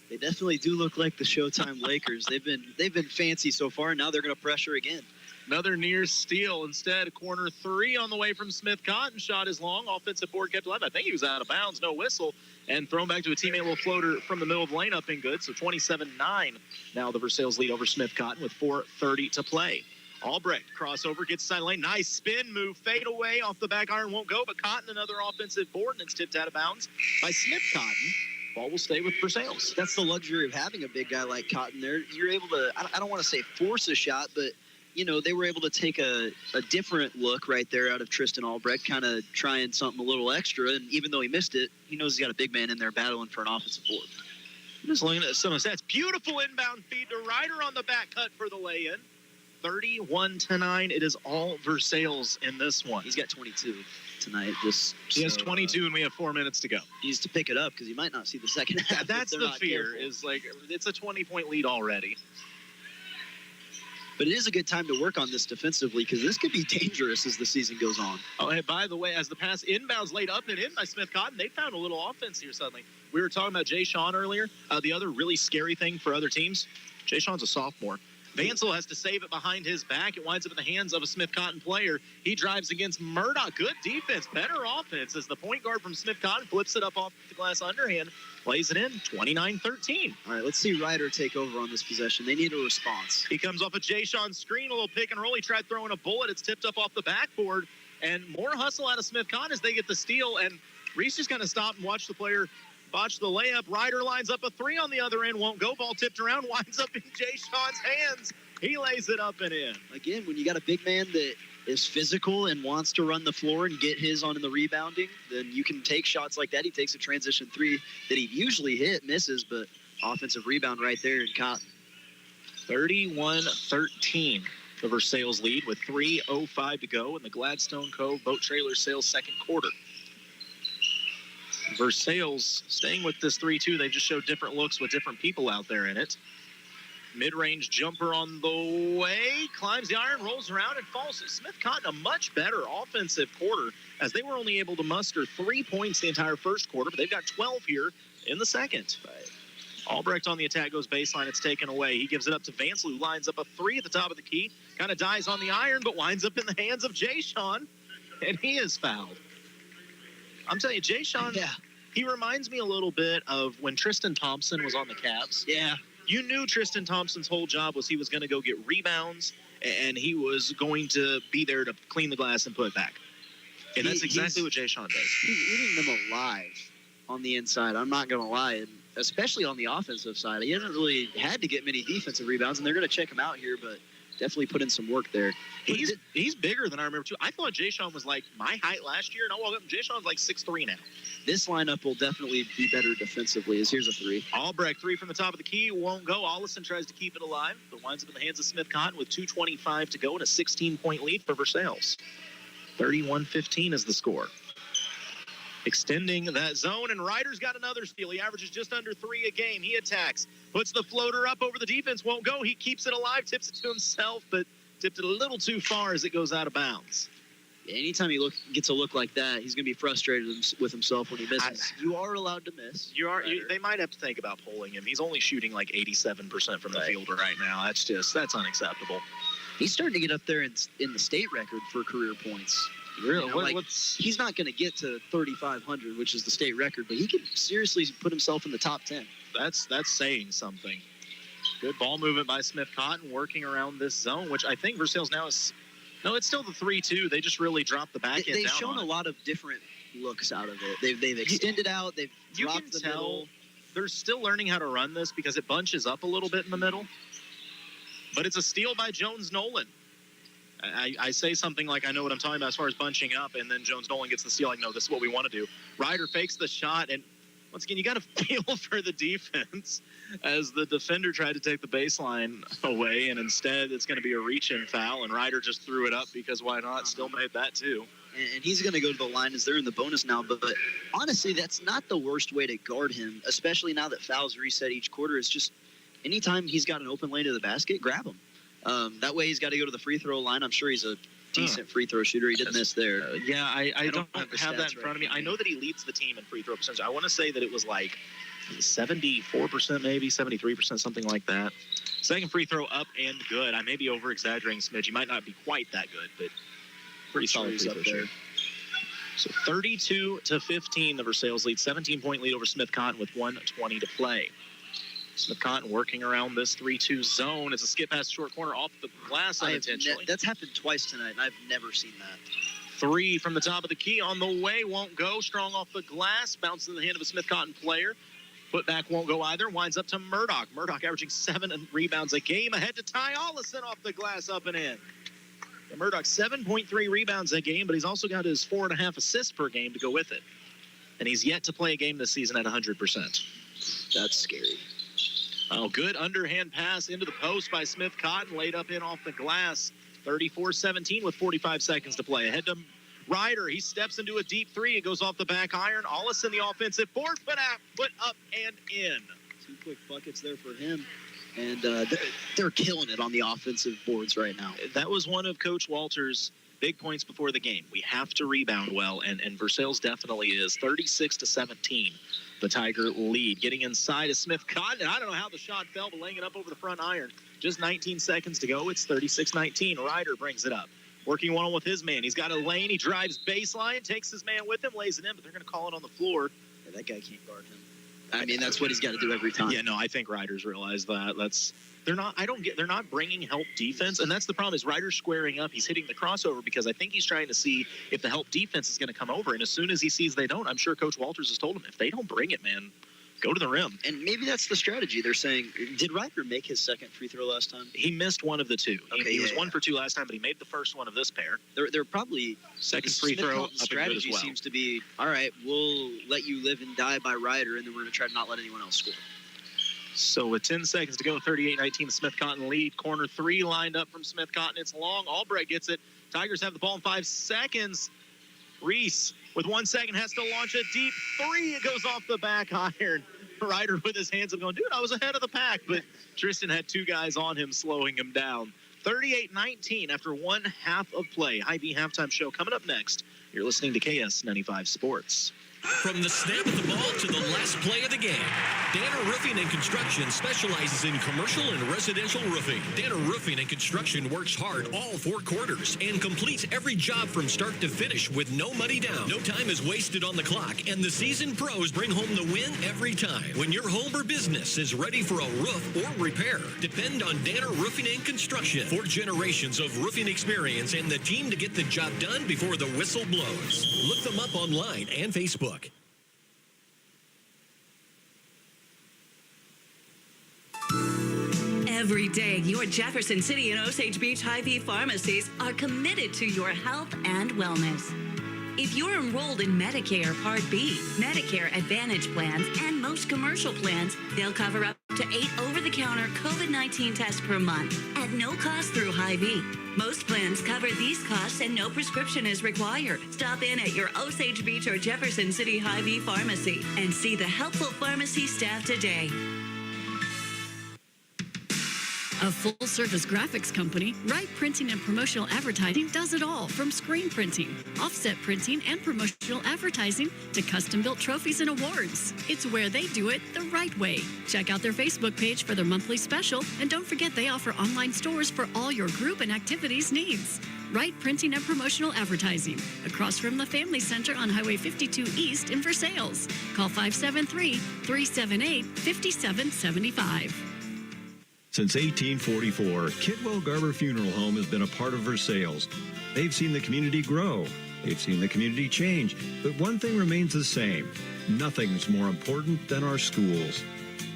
They definitely do look like the Showtime Lakers. They've been fancy so far, and now they're going to pressure again. Another near steal. Instead, corner 3 on the way from Smith Cotton. Shot is long. Offensive board kept alive. I think he was out of bounds. No whistle. And thrown back to a teammate. Little floater from the middle of the lane up and good. So 27-9. Now the Versailles lead over Smith Cotton with 4:30 to play. Albrecht crossover, gets side lane. Nice spin move. Fade away off the back iron. Won't go. But Cotton another offensive board. And it's tipped out of bounds by Smith Cotton. Ball will stay with Versailles. That's the luxury of having a big guy like Cotton there. You're able to, I don't want to say force a shot, but you know, they were able to take a different look right there out of Tristan Albrecht, kind of trying something a little extra. And even though he missed it, he knows he's got a big man in there battling for an offensive board. Just looking at some of the stats. Beautiful inbound feed to Ryder on the back cut for the lay-in. 31-9. It is all Versailles in this one. He's got 22 tonight. He has 22, and we have 4 minutes to go. He needs to pick it up because he might not see the second half. That's the fear. Is like it's a 20-point lead already. But it is a good time to work on this defensively because this could be dangerous as the season goes on. Oh, and by the way, as the pass inbounds laid up and in by Smith Cotton, they found a little offense here suddenly. We were talking about Jay Sean earlier. The other really scary thing for other teams, Jay Sean's a sophomore. Vansel has to save it behind his back. It winds up in the hands of a Smith Cotton player. He drives against Murdoch. Good defense, better offense as the point guard from Smith Cotton flips it up off the glass underhand, plays it in 29-13. All right, let's see Ryder take over on this possession. They need a response. He comes off a Jay Sean screen, a little pick and roll. He tried throwing a bullet. It's tipped up off the backboard. And more hustle out of Smith Cotton as they get the steal. And Reese just kind of stopped and watched the player botch the layup. Ryder lines up a three on the other end. Won't go. Ball tipped around. Winds up in Jay Sean's hands. He lays it up and in. Again, when you got a big man that is physical and wants to run the floor and get his on in the rebounding, then you can take shots like that. He takes a transition three that he usually misses, but offensive rebound right there in Cotton. 31-13. The Versailles lead with 3:05 to go in the Gladstone Cove Boat Trailer Sales second quarter. Versailles staying with this 3-2. They just showed different looks with different people out there in it. Mid-range jumper on the way, climbs the iron, rolls around, and falls. Smith Cotton a much better offensive quarter as they were only able to muster 3 points the entire first quarter, but they've got 12 here in the second. Albrecht on the attack goes baseline. It's taken away. He gives it up to Vansel, who lines up a three at the top of the key. Kind of dies on the iron, but winds up in the hands of Jay Sean, and he is fouled. I'm telling you, Jay Sean, he reminds me a little bit of when Tristan Thompson was on the Cavs. Yeah. You knew Tristan Thompson's whole job was he was going to go get rebounds, and he was going to be there to clean the glass and put it back. And that's exactly what Jay Sean does. He's eating them alive on the inside. I'm not going to lie. And especially on the offensive side. He hasn't really had to get many defensive rebounds, and they're going to check him out here, but definitely put in some work there. He's bigger than I remember, too. I thought Jay Sean was like my height last year, and I walked up and Jay Sean's like 6'3" now. This lineup will definitely be better defensively, as here's a three. Albrecht, three from the top of the key, won't go. Allison tries to keep it alive, but winds up in the hands of Smith Cotton with 2:25 to go and a 16-point lead for Versailles. 31-15 is the score. Extending that zone, and Ryder's got another steal. He averages just under 3 a game. He attacks, puts the floater up over the defense, won't go. He keeps it alive, tips it to himself, but tipped it a little too far as it goes out of bounds. Yeah, anytime he gets a look like that, he's going to be frustrated with himself when he misses. You are allowed to miss. They might have to think about pulling him. He's only shooting like 87% from the field right now. That's unacceptable. He's starting to get up there in the state record for career points. Really? You know, he's not going to get to 3,500, which is the state record, but he could seriously put himself in the top 10. That's saying something. Good ball movement by Smith Cotton working around this zone, which I think Versailles now is... No, it's still the 3-2. They just really dropped the back end down. They've shown a lot of different looks out of it. They've extended out. They've dropped the middle. They're still learning how to run this because it bunches up a little bit in the middle. But it's a steal by Jones Nolan. I say something like I know what I'm talking about as far as bunching up, and then Jones Nolan gets the steal. Like, no, this is what we want to do. Ryder fakes the shot, and once again, you got to feel for the defense as the defender tried to take the baseline away, and instead it's going to be a reach-in foul, and Ryder just threw it up because why not? Still made that too. And he's going to go to the line as they're in the bonus now, but honestly, that's not the worst way to guard him, especially now that fouls reset each quarter. It's just anytime he's got an open lane to the basket, grab him. That way he's got to go to the free throw line. I'm sure he's a decent free throw shooter. He didn't miss there. I don't have that in front of me. I know that he leads the team in free throw percentage. I want to say that it was like 74% maybe, 73%, something like that. Second free throw up and good. I may be over-exaggerating smidge. He might not be quite that good, but pretty solid free throw shooter. So 32-15, the Versailles lead. 17-point lead over Smith Cotton with 1:20 to play. Smith Cotton working around this 3-2 zone. It's a skip past the short corner off the glass unintentionally. That's happened twice tonight, and I've never seen that. Three from the top of the key on the way, won't go. Strong off the glass, bounces in the hand of a Smith Cotton player. Put back won't go either. Winds up to Murdoch. Murdoch averaging 7 rebounds a game. Ahead to Ty Ollison off the glass, up and in. Yeah, Murdoch 7.3 rebounds a game, but he's also got his 4.5 assists per game to go with it. And he's yet to play a game this season at 100%. That's scary. Oh, good underhand pass into the post by Smith Cotton, laid up in off the glass. 34-17 with 45 seconds to play. Ahead to Ryder. He steps into a deep three. It goes off the back iron. Allison, the offensive board, put up and in. 2 quick buckets there for him. and they're killing it on the offensive boards right now. That was one of Coach Walter's big points before the game. We have to rebound well, and Versailles definitely is. 36-17, the Tiger lead. Getting inside is Smith Cotton. I don't know how the shot fell, but laying it up over the front iron. Just 19 seconds to go. It's 36-19. Ryder brings it up. Working one-on-one with his man. He's got a lane. He drives baseline, takes his man with him, lays it in, but they're going to call it on the floor. Yeah, that guy can't guard him. I mean, that's what he's got to do every time. Yeah, no, I think Ryder's realized that. They're not bringing help defense, and that's the problem. Is Ryder's squaring up? He's hitting the crossover because I think he's trying to see if the help defense is going to come over. And as soon as he sees they don't, I'm sure Coach Walters has told him, if they don't bring it, man, go to the rim. And maybe that's the strategy. They're saying, did Ryder make his second free throw last time? He missed one of the two. Okay, he was 1 for 2 last time, but he made the first one of this pair. They're probably second free throw up strategy as well. Seems to be, all right, we'll let you live and die by Ryder, and then we're going to try to not let anyone else score. So with 10 seconds to go, 38-19, the Smith Cotton lead. Corner 3 lined up from Smith Cotton. It's long. Albright gets it. Tigers have the ball in 5 seconds. Reese, with 1 second, has to launch a deep 3. It goes off the back iron. Ryder with his hands up going, dude, I was ahead of the pack. But Tristan had 2 guys on him, slowing him down. 38-19 after 1 half of play. Hy-Vee halftime show coming up next. You're listening to KS95 Sports. From the snap of the ball to the last play of the game, Danner Roofing and Construction specializes in commercial and residential roofing. Danner Roofing and Construction works hard all 4 quarters and completes every job from start to finish with no money down. No time is wasted on the clock, and the seasoned pros bring home the win every time. When your home or business is ready for a roof or repair, depend on Danner Roofing and Construction. 4 generations of roofing experience and the team to get the job done before the whistle blows. Look them up online and Facebook. Every day, your Jefferson City and Osage Beach Hy-Vee pharmacies are committed to your health and wellness. If you're enrolled in Medicare Part B, Medicare Advantage plans, and most commercial plans, they'll cover up to 8 over-the-counter COVID-19 tests per month at no cost through Hy-Vee. Most plans cover these costs and no prescription is required. Stop in at your Osage Beach or Jefferson City Hy-Vee pharmacy and see the helpful pharmacy staff today. A full-service graphics company, Wright Printing and Promotional Advertising does it all, from screen printing, offset printing, and promotional advertising to custom-built trophies and awards. It's where they do it the right way. Check out their Facebook page for their monthly special, and don't forget they offer online stores for all your group and activities needs. Wright Printing and Promotional Advertising, across from the Family Center on Highway 52 East in Versailles. Call 573-378-5775. Since 1844, Kidwell Garber Funeral Home has been a part of Versailles. They've seen the community grow. They've seen the community change. But one thing remains the same. Nothing's more important than our schools.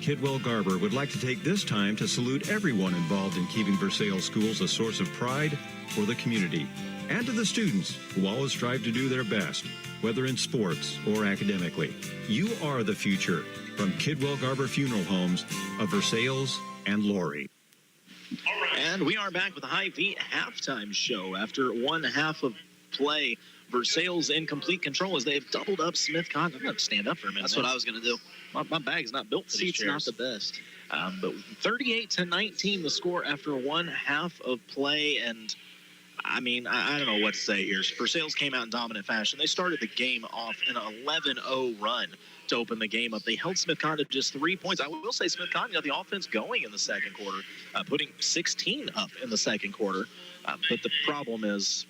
Kidwell Garber would like to take this time to salute everyone involved in keeping Versailles schools a source of pride for the community, and to the students who always strive to do their best, whether in sports or academically. You are the future. From Kidwell Garber Funeral Homes of Versailles and Laurie. And we are back with the Hy-Vee halftime show after 1 half of play. Versailles in complete control as they've doubled up Smith Cotton. I'm going to stand up for a minute. That's what I was going to do. My bag's not built for these chairs. Seat's not the best. But 38-19 the score after 1 half of play. And I mean, I don't know what to say here. Versailles came out in dominant fashion. They started the game off an 11-0 run to open the game up. They held Smith Cotton to just 3 points. I will say Smith Cotton got the offense going in the second quarter, putting 16 up in the second quarter. But the problem is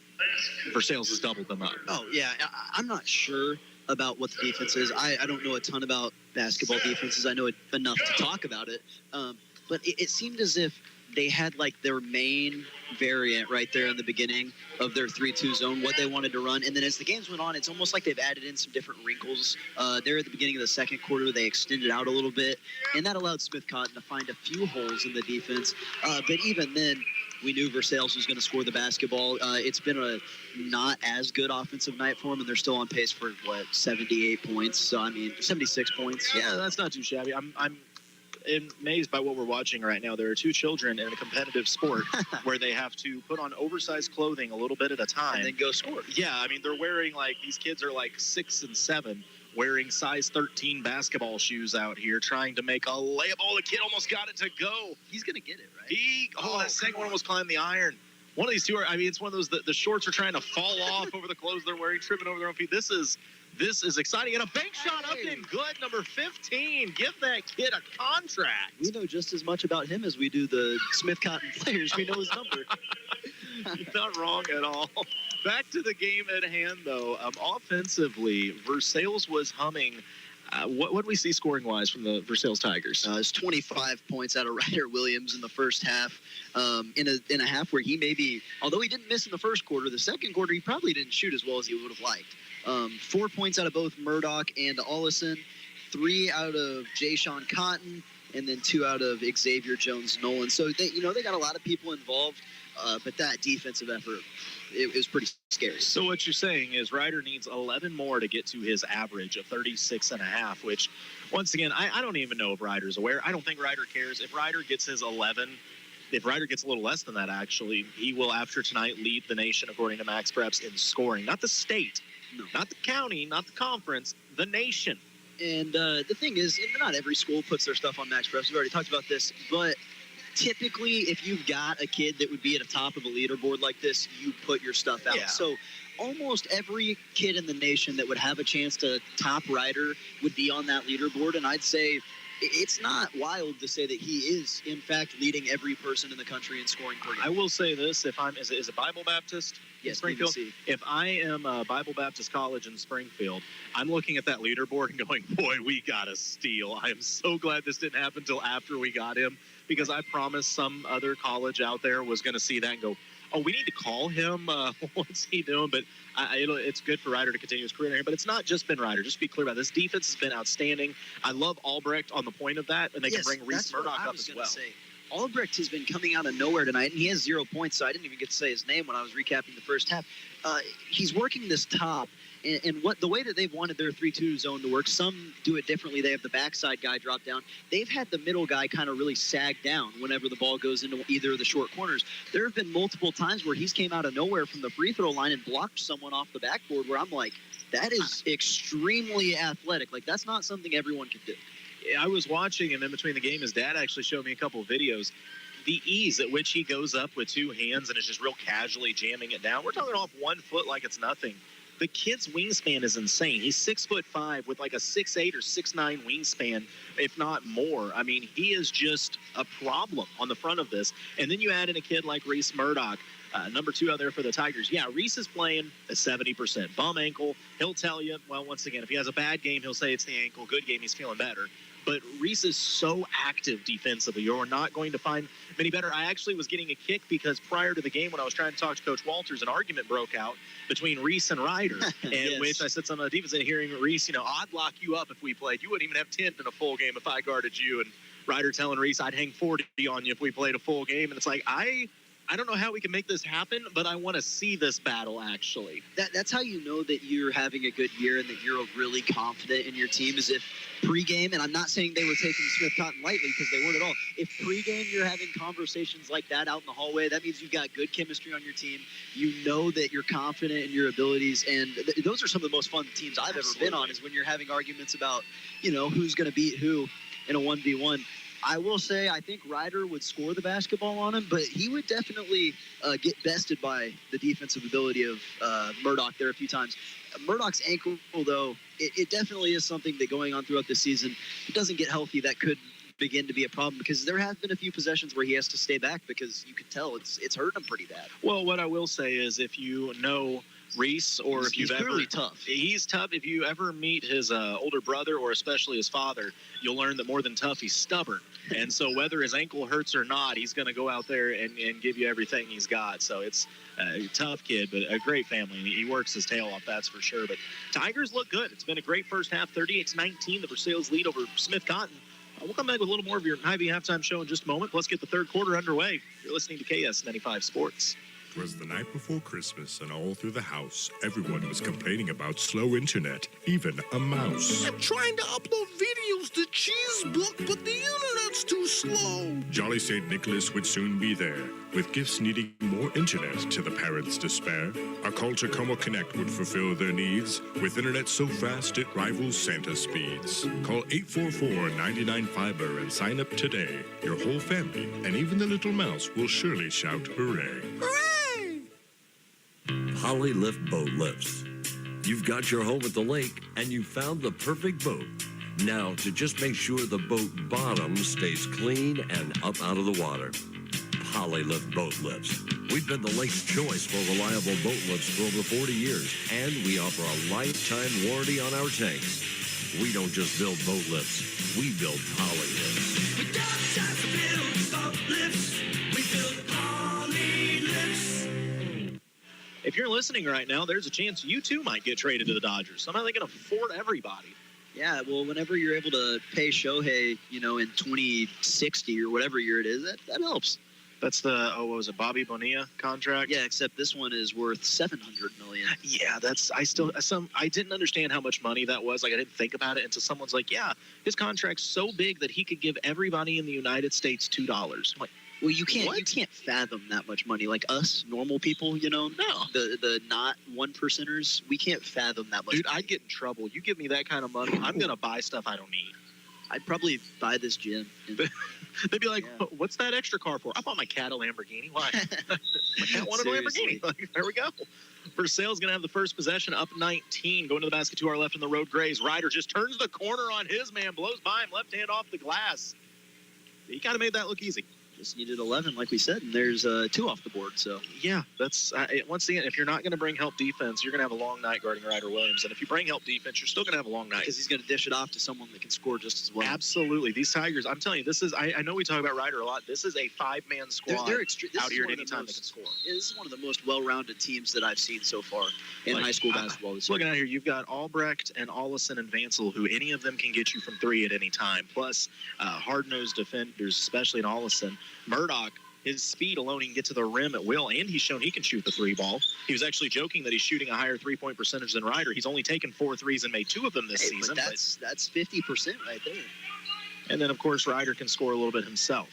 Versailles has doubled them up. Oh, yeah. I'm not sure about what the defense is. I don't know a ton about basketball defenses. I know enough to talk about it. But it seemed as if they had like their main variant right there in the beginning of their 3-2 zone, what they wanted to run. And then as the games went on, it's almost like they've added in some different wrinkles. There at the beginning of the second quarter, they extended out a little bit, and that allowed Smith Cotton to find a few holes in the defense. But even then, we knew Versailles was going to score the basketball. It's been a not as good offensive night for them, and they're still on pace for, 78 points. So, 76 points. Yeah, that's not too shabby. I'm amazed by what we're watching right now. There are 2 children in a competitive sport where they have to put on oversized clothing a little bit at a time. And then go score. Yeah, they're wearing these kids are 6 and 7, wearing size 13 basketball shoes out here, trying to make a layup. Oh, the kid almost got it to go. He's going to get it, right? That second one almost climbed the iron. One of these two it's one of those, the shorts are trying to fall off over the clothes they're wearing, tripping over their own feet. This is exciting. And a bank shot up and good, number 15. Give that kid a contract. We know just as much about him as we do the Smith Cotton players. We know his number. You're not wrong at all. Back to the game at hand, though. Offensively, Versailles was humming. What did we see scoring-wise from the Versailles Tigers? It's 25 points out of Ryder Williams in the first half. In a half where he maybe, although he didn't miss in the first quarter, the second quarter he probably didn't shoot as well as he would have liked. 4 points out of both Murdoch and Ollison, 3 out of Jay-Sean Cotton, and then 2 out of Xavier Jones-Nolan. So they got a lot of people involved, but that defensive effort, it was pretty scary. So what you're saying is Ryder needs 11 more to get to his average of 36.5, which, once again, I don't even know if Ryder's aware. I don't think Ryder cares. If Ryder gets his 11, if Ryder gets a little less than that, actually, he will, after tonight, lead the nation, according to Max Preps, in scoring. Not the state, not the county, not the conference, the nation. And the thing is, not every school puts their stuff on Max Preps. We've already talked about this, but typically, if you've got a kid that would be at the top of a leaderboard like this, you put your stuff out. Yeah. So almost every kid in the nation that would have a chance to top Ryder would be on that leaderboard. And I'd say it's not wild to say that he is, in fact, leading every person in the country in scoring per game. I will say this, if I'm, is it Bible Baptist in Springfield? BBC. If I am Bible Baptist College in Springfield, I'm looking at that leaderboard and going, boy, we got a steal. I am so glad this didn't happen until after we got him, because I promised some other college out there was going to see that and go, oh, we need to call him. What's he doing? But it's good for Ryder to continue his career here. But it's not just been Ryder. Just to be clear about it. This defense has been outstanding. I love Albrecht on the point of that, and they can bring Reese Murdoch up as well. Say. Albrecht has been coming out of nowhere tonight, and he has 0 points, so I didn't even get to say his name when I was recapping the first half. He's working this top, and the way that they've wanted their 3-2 zone to work, some do it differently. They have the backside guy drop down. They've had the middle guy kind of really sag down whenever the ball goes into either of the short corners. There have been multiple times where he's came out of nowhere from the free throw line and blocked someone off the backboard where I'm like, that is extremely athletic. Like, that's not something everyone can do. I was watching him in between the game. His dad actually showed me a couple of videos. The ease at which he goes up with 2 hands and is just real casually jamming it down. We're talking off 1 foot like it's nothing. The kid's wingspan is insane. He's 6'5" with like a 6'8" or 6'9" wingspan, if not more. I mean, he is just a problem on the front of this. And then you add in a kid like Reese Murdoch, number 2 out there for the Tigers. Yeah, Reese is playing a 70% bum ankle. He'll tell you, well, once again, if he has a bad game, he'll say it's the ankle. Good game, he's feeling better. But Reese is so active defensively. You're not going to find many better. I actually was getting a kick because prior to the game, when I was trying to talk to Coach Walters, an argument broke out between Reese and Ryder, in which I said something on the defense and hearing Reese, I'd lock you up if we played. You wouldn't even have 10 in a full game if I guarded you. And Ryder telling Reese, I'd hang 40 on you if we played a full game. And it's like, I don't know how we can make this happen, but I want to see this battle, actually. That's how you know that you're having a good year and that you're really confident in your team, is if pregame, and I'm not saying they were taking Smith Cotton lightly because they weren't at all. If pregame you're having conversations like that out in the hallway, that means you've got good chemistry on your team. You know that you're confident in your abilities, and those are some of the most fun teams I've ever been on, is when you're having arguments about, who's going to beat who in a 1v1. I will say I think Ryder would score the basketball on him, but he would definitely get bested by the defensive ability of Murdoch there a few times. Murdoch's ankle, though, it definitely is something that going on throughout the season, if it doesn't get healthy, that could begin to be a problem, because there have been a few possessions where he has to stay back because you could tell it's hurting him pretty bad. Well, what I will say is if you know Reese, or if you've ever, tough. He's tough. If you ever meet his older brother, or especially his father, you'll learn that more than tough, he's stubborn. And so whether his ankle hurts or not, he's going to go out there and give you everything he's got. So it's a tough kid, but a great family. He works his tail off, that's for sure. But Tigers look good. It's been a great first half, 38-19, the Versailles lead over Smith Cotton. We'll come back with a little more of your Hy-Vee halftime show in just a moment. Let's get the third quarter underway. You're listening to KS95 Sports. It was the night before Christmas, and all through the house, everyone was complaining about slow internet, even a mouse. I'm trying to upload videos to Cheesebook, but the internet That's too slow. Jolly St. Nicholas would soon be there, with gifts needing more internet to the parents' despair. A call to Como Connect would fulfill their needs, with internet so fast it rivals Santa speeds. Call 844-99-FIBER and sign up today. Your whole family, and even the little mouse, will surely shout hooray. Hooray! Holly Lift Boat Lifts. You've got your home at the lake, and you found the perfect boat. Now, to just make sure the boat bottom stays clean and up out of the water. Polylift Boat Lifts. We've been the lake's choice for reliable boat lifts for over 40 years, and we offer a lifetime warranty on our tanks. We don't just build boat lifts, we build Polylifts. We don't just build boat lifts, we build Polylifts. If you're listening right now, there's a chance you too might get traded to the Dodgers. Somehow they can afford everybody. Yeah, well, whenever you're able to pay Shohei, in 2060 or whatever year it is, that helps. That's the what was it, Bobby Bonilla contract? Yeah, except this one is worth $700 million. Yeah, I didn't understand how much money that was. Like, I didn't think about it until someone's like, yeah, his contract's so big that he could give everybody in the United States $2. I'm like, well, you can't fathom that much money. Like us, normal people, No. The not one percenters, we can't fathom that much. Dude, I'd get in trouble. You give me that kind of money, I'm going to buy stuff I don't need. I'd probably buy this gym. They'd be like, what's that extra car for? I bought my cat a Lamborghini. Why? My cat wanted a Lamborghini. Like, there we go. Versailles going to have the first possession, up 19. Going to the basket to our left in the road, Grays. Ryder just turns the corner on his man, blows by him, left hand off the glass. He kind of made that look easy. Just needed 11, like we said, and there's 2 off the board. So yeah, that's once again, if you're not going to bring help defense, you're going to have a long night guarding Ryder Williams, and if you bring help defense, you're still going to have a long night because he's going to dish it off to someone that can score just as well. Absolutely, these Tigers. I'm telling you, this is. I know we talk about Ryder a lot. This is a 5-man squad they're out here at any time they can score. This is one of the most well-rounded teams that I've seen so far in high school basketball. This looking out here, you've got Albrecht and Ollison and Vansel, who any of them can get you from 3 at any time. Plus, hard-nosed defenders, especially in Ollison. Murdoch. His speed alone, he can get to the rim at will, and he's shown he can shoot the 3 ball. He was actually joking that he's shooting a higher 3-point percentage than Ryder. He's only taken 4 threes and made 2 of them this season. But that's 50% right there. And then, of course, Ryder can score a little bit himself.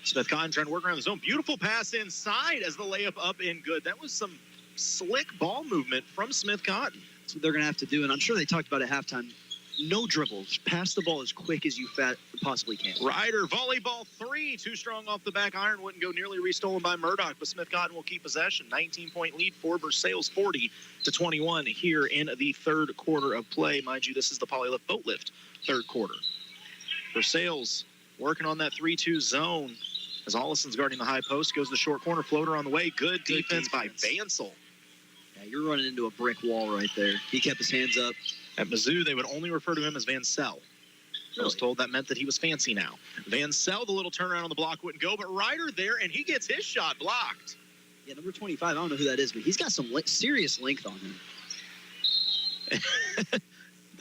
Smith Cotton trying to work around the zone. Beautiful pass inside as the layup up and good. That was some slick ball movement from Smith Cotton. That's what they're going to have to do, and I'm sure they talked about it at halftime. No dribbles. Pass the ball as quick as you possibly can. Ryder, volleyball 3. Too strong off the back iron. Wouldn't go, nearly restolen by Murdoch, but Smith Cotton will keep possession. 19-point lead for Versailles, 40-21 here in the third quarter of play. Mind you, this is the Polylift Boat Lift third quarter. Versailles working on that 3-2 zone as Ollison's guarding the high post. Goes to the short corner, floater on the way. Good defense by Vansel. Yeah, you're running into a brick wall right there. He kept his hands up. At Mizzou, they would only refer to him as Vansel. I was told that meant that he was fancy now. Vansel, the little turnaround on the block wouldn't go, but Ryder there, and he gets his shot blocked. Yeah, number 25, I don't know who that is, but he's got some serious length on him.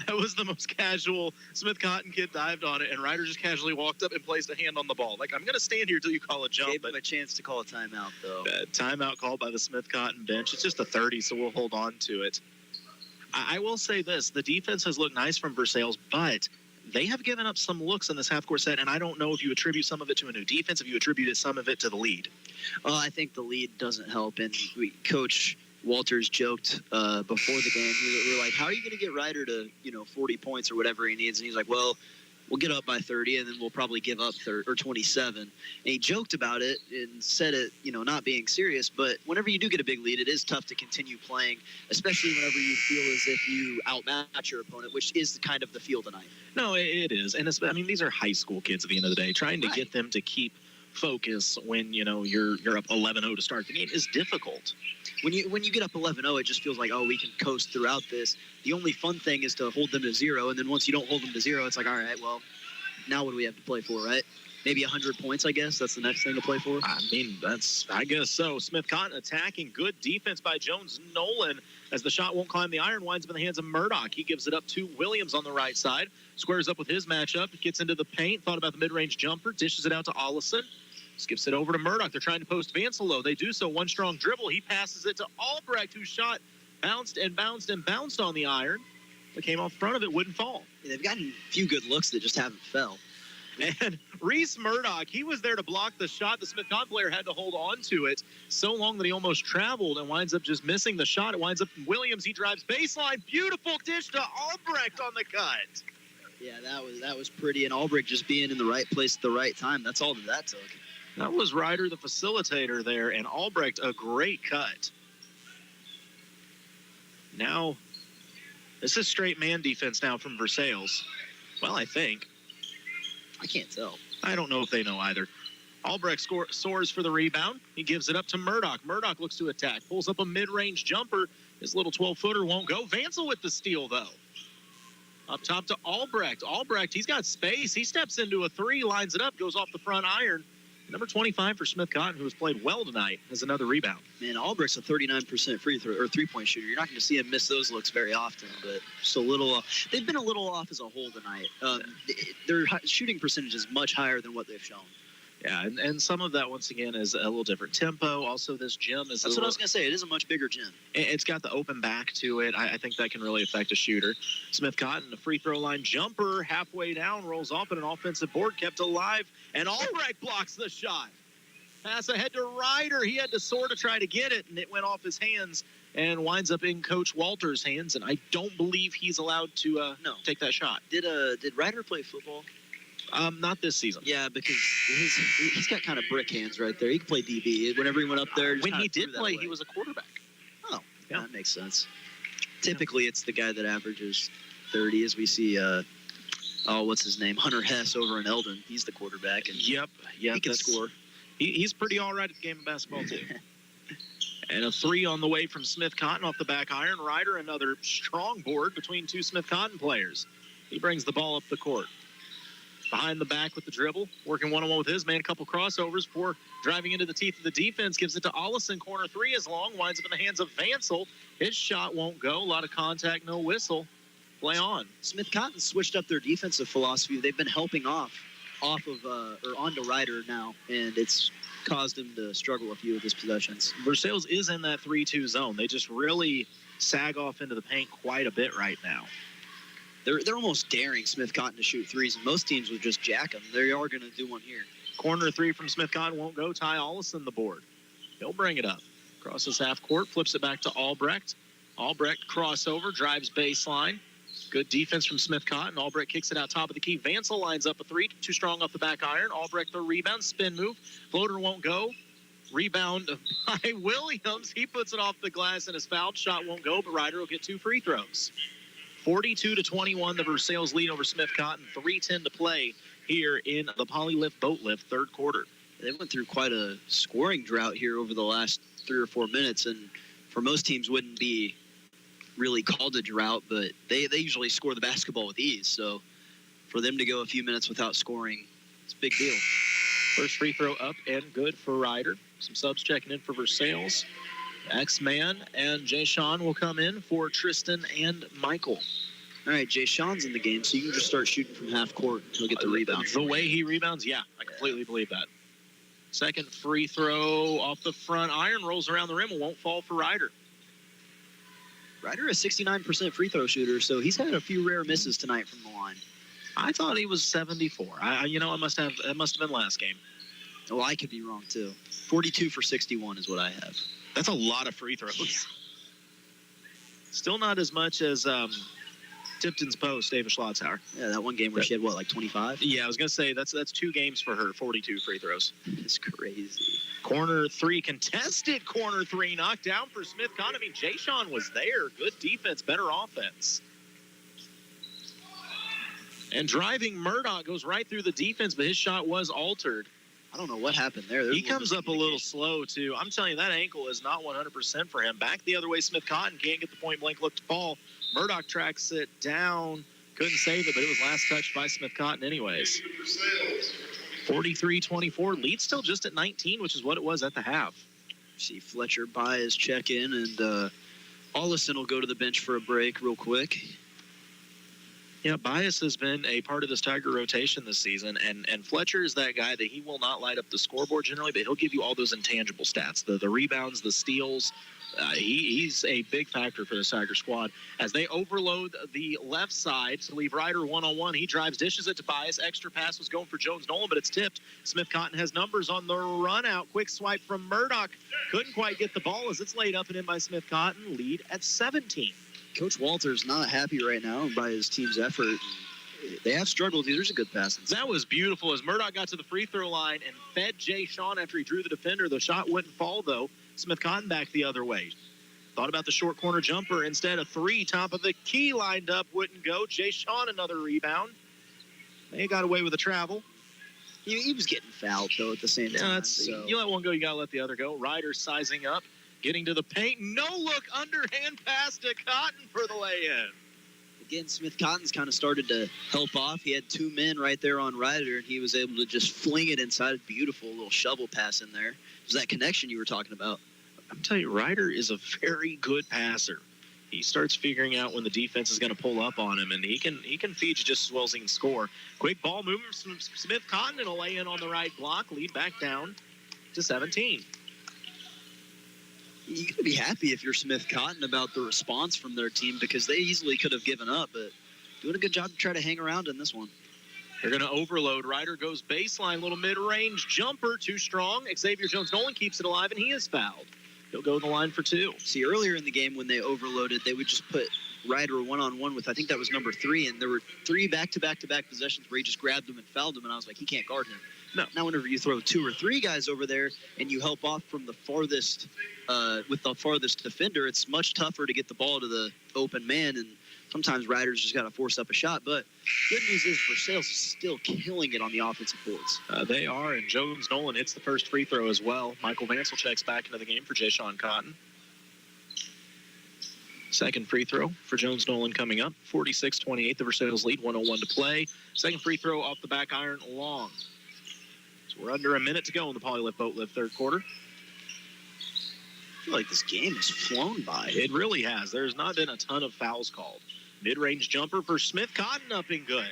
That was the most casual. Smith Cotton kid dived on it, and Ryder just casually walked up and placed a hand on the ball. Like, I'm going to stand here till you call a jump. Gave him a chance to call a timeout, though. Timeout called by the Smith Cotton bench. It's just a 30, so we'll hold on to it. I will say this. The defense has looked nice from Versailles, but they have given up some looks in this half-court set, and I don't know if you attribute some of it to a new defense, if you attribute some of it to the lead. I think the lead doesn't help, and Coach Walters joked before the game. We were like, how are you going to get Ryder to 40 points or whatever he needs? And he's like, well, we'll get up by 30, and then we'll probably give up 27. And he joked about it and said it, not being serious. But whenever you do get a big lead, it is tough to continue playing, especially whenever you feel as if you outmatch your opponent, which is kind of the feel tonight. No, it is. And these are high school kids at the end of the day. Trying to get them to keep focus when, you're up 11-0 to start the game is difficult. When you get up 11-0, it just feels like, we can coast throughout this. The only fun thing is to hold them to 0, and then once you don't hold them to 0, it's like, all right, well, now what do we have to play for, right? Maybe 100 points, I guess. That's the next thing to play for. I guess so. Smith Cotton attacking. Good defense by Jones Nolan as the shot won't climb the iron. Winds up in the hands of Murdoch. He gives it up to Williams on the right side. Squares up with his matchup. Gets into the paint. Thought about the mid-range jumper. Dishes it out to Ollison. Skips it over to Murdoch. They're trying to post Vansel low. They do so. One strong dribble. He passes it to Albrecht, whose shot bounced and bounced and bounced on the iron. But came off front of it, wouldn't fall. Yeah, they've gotten a few good looks that just haven't fell. And Reese Murdoch, he was there to block the shot. The Smith-Cotton player had to hold on to it so long that he almost traveled and winds up just missing the shot. It winds up Williams. He drives baseline. Beautiful dish to Albrecht on the cut. Yeah, that was pretty. And Albrecht just being in the right place at the right time. That's all that took. That was Ryder, the facilitator there, and Albrecht, a great cut. Now, this is straight man defense now from Versailles. Well, I think. I can't tell. I don't know if they know either. Albrecht soars for the rebound. He gives it up to Murdoch. Murdoch looks to attack. Pulls up a mid-range jumper. His little 12-footer won't go. Vansel with the steal, though. Up top to Albrecht. Albrecht, he's got space. He steps into a three, lines it up, goes off the front iron. Number 25 for Smith-Cotton, who has played well tonight, has another rebound. Man, Albrecht's a 39% free throw or three-point shooter. You're not going to see him miss those looks very often, but just a little. They've been a little off as a whole tonight. Their shooting percentage is much higher than what they've shown. Yeah, and some of that, once again, is a little different tempo. Also, this gym is That's what I was going to say. It is a much bigger gym. It's got the open back to it. I think that can really affect a shooter. Smith-Cotton, a free throw line jumper, halfway down, rolls off at an offensive board, kept alive, and Albrecht blocks the shot. Pass ahead to Ryder. He had to soar to try to get it, and it went off his hands and winds up in Coach Walter's hands, and I don't believe he's allowed to take that shot. Did Ryder play football? Not this season. Yeah, because he's got kind of brick hands right there. He can play DB. Whenever he went up there, when he did play, he was a quarterback. Oh, yeah, that makes sense. Typically, it's the guy that averages 30, as we see. What's his name? Hunter Hess over in Eldon. He's the quarterback. And yep, he can score. He's pretty all right at the game of basketball too. And a three on the way from Smith-Cotton off the back iron. Ryder, another strong board between two Smith-Cotton players. He brings the ball up the court. Behind the back with the dribble, working one-on-one with his man, a couple crossovers before driving into the teeth of the defense, gives it to Ollison, corner three is long, winds up in the hands of Vansel. His shot won't go, a lot of contact, no whistle. Play on. Smith-Cotton switched up their defensive philosophy. They've been helping off of or onto Ryder now, and it's caused him to struggle a few of his possessions. Versailles is in that 3-2 zone. They just really sag off into the paint quite a bit right now. They're almost daring Smith-Cotton to shoot threes, and most teams would just jack them. They are going to do one here. Corner three from Smith-Cotton won't go. Ty Ollison the board. He'll bring it up. Crosses half court, flips it back to Albrecht. Albrecht crossover, drives baseline. Good defense from Smith-Cotton. Albrecht kicks it out top of the key. Vansel lines up a three, too strong off the back iron. Albrecht the rebound, spin move. Floater won't go. Rebound by Williams. He puts it off the glass and his fouled. Shot won't go, but Ryder will get two free throws. 42-21, the Versailles lead over Smith-Cotton. 3:10 to play here in the Polylift Boat Lift third quarter. They went through quite a scoring drought here over the last 3 or 4 minutes, and for most teams wouldn't be really called a drought, but they usually score the basketball with ease. So for them to go a few minutes without scoring, it's a big deal. First free throw up and good for Ryder. Some subs checking in for Versailles. X-Man and Jay Sean will come in for Tristan and Michael. All right, Jay Sean's in the game, so you can just start shooting from half court. He'll get the rebound. The way he rebounds, yeah, I completely believe that. Second free throw off the front iron, rolls around the rim, and won't fall for Ryder. Ryder is 69% free throw shooter, so he's had a few rare misses tonight from the line. I thought he was 74. It must have been last game. Well, I could be wrong too. 42 for 61 is what I have. That's a lot of free throws. Yeah. Still not as much as Tipton's post, Ava Schlotzauer. Yeah, that one game where she had, like 25? Yeah, I was going to say, that's 2 games for her, 42 free throws. It's crazy. Corner three, contested corner three, knocked down for Smith-Cotton. I mean, Jay Sean was there. Good defense, better offense. And driving Murdoch goes right through the defense, but his shot was altered. I don't know what happened there. He comes up a little slow, too. I'm telling you, that ankle is not 100% for him. Back the other way, Smith-Cotton can't get the point-blank look to fall. Murdoch tracks it down. Couldn't save it, but it was last touched by Smith-Cotton anyways. 43-24. Lead still just at 19, which is what it was at the half. See Fletcher buy his check-in, and Ollison will go to the bench for a break real quick. Yeah, Bias has been a part of this Tiger rotation this season, and Fletcher is that guy that he will not light up the scoreboard generally, but he'll give you all those intangible stats, the rebounds, the steals. He's a big factor for the Tiger squad. As they overload the left side to leave Ryder one-on-one, he drives, dishes it to Bias. Extra pass was going for Jones-Nolan, but it's tipped. Smith-Cotton has numbers on the run out. Quick swipe from Murdoch. Couldn't quite get the ball as it's laid up and in by Smith-Cotton. Lead at 17. Coach Walter's not happy right now by his team's effort. They have struggled. There's a good pass. That was beautiful as Murdoch got to the free throw line and fed Jay Sean after he drew the defender. The shot wouldn't fall, though. Smith-Cotton back the other way. Thought about the short corner jumper. Instead, a three, top of the key lined up, wouldn't go. Jay Sean, another rebound. They got away with the travel. He was getting fouled, though, at the same time. So. You let one go, you got to let the other go. Ryder sizing up, getting to the paint. No look, underhand pass to Cotton for the lay-in. Again, Smith-Cotton's kind of started to help off. He had two men right there on Ryder, and he was able to just fling it inside. Beautiful little shovel pass in there. It was that connection you were talking about. I'm telling you, Ryder is a very good passer. He starts figuring out when the defense is going to pull up on him, and he can feed you just as well as he can score. Quick ball movement from Smith-Cotton and a lay-in on the right block. Lead back down to 17. You can be happy if you're Smith-Cotton about the response from their team because they easily could have given up, but doing a good job to try to hang around in this one. They're going to overload. Ryder goes baseline, little mid-range jumper, too strong. Xavier Jones-Nolan keeps it alive, and he is fouled. He'll go to the line for two. See, earlier in the game when they overloaded, they would just put Ryder one-on-one with, I think that was number 3, and there were 3 back-to-back-to-back possessions where he just grabbed him and fouled him, and I was like, he can't guard him. No. Now, whenever you throw 2 or 3 guys over there and you help off from the farthest, with the farthest defender, it's much tougher to get the ball to the open man, and sometimes Ryder's just got to force up a shot. But good news is Versailles is still killing it on the offensive boards. They are, and Jones-Nolan hits the first free throw as well. Michael Vancel checks back into the game for Jay Sean Cotton. Second free throw for Jones-Nolan coming up. 46-28, the Versailles lead, 1:01 to play. Second free throw off the back iron, long. So we're under a minute to go in the Polylift Boat Lift third quarter. I feel like this game has flown by. It really has. There's not been a ton of fouls called. Mid-range jumper for Smith-Cotton up and good.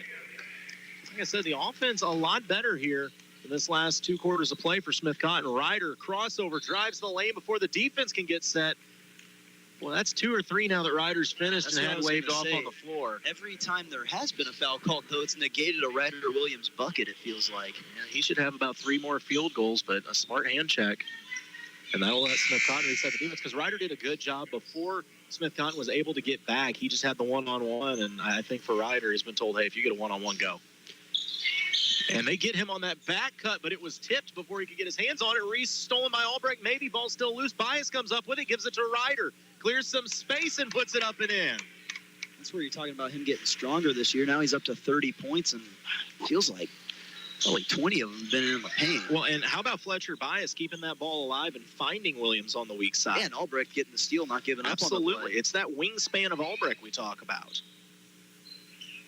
Like I said, the offense a lot better here in this last 2 quarters of play for Smith-Cotton. Ryder crossover, drives the lane before the defense can get set. Well, that's 2 or 3 now that Ryder's finished and had waved off on the floor. Every time there has been a foul called, though, it's negated a Ryder Williams bucket, it feels like. Yeah, he should have about 3 more field goals, but a smart hand check. And that'll let Smith-Cotton reset the defense because Ryder did a good job before Smith-Cotton was able to get back. He just had the one-on-one, and I think for Ryder, he's been told, hey, if you get a one-on-one, go. And they get him on that back cut, but it was tipped before he could get his hands on it. Reese stolen by Albrecht. Maybe ball still loose. Bias comes up with it, gives it to Ryder. Clears some space and puts it up and in. That's where you're talking about him getting stronger this year. Now he's up to 30 points, and feels like probably 20 of them have been in the paint. Well, and how about Fletcher Bias keeping that ball alive and finding Williams on the weak side? Yeah, and Albrecht getting the steal, not giving up on the Absolutely. play. It's that wingspan of Albrecht we talk about.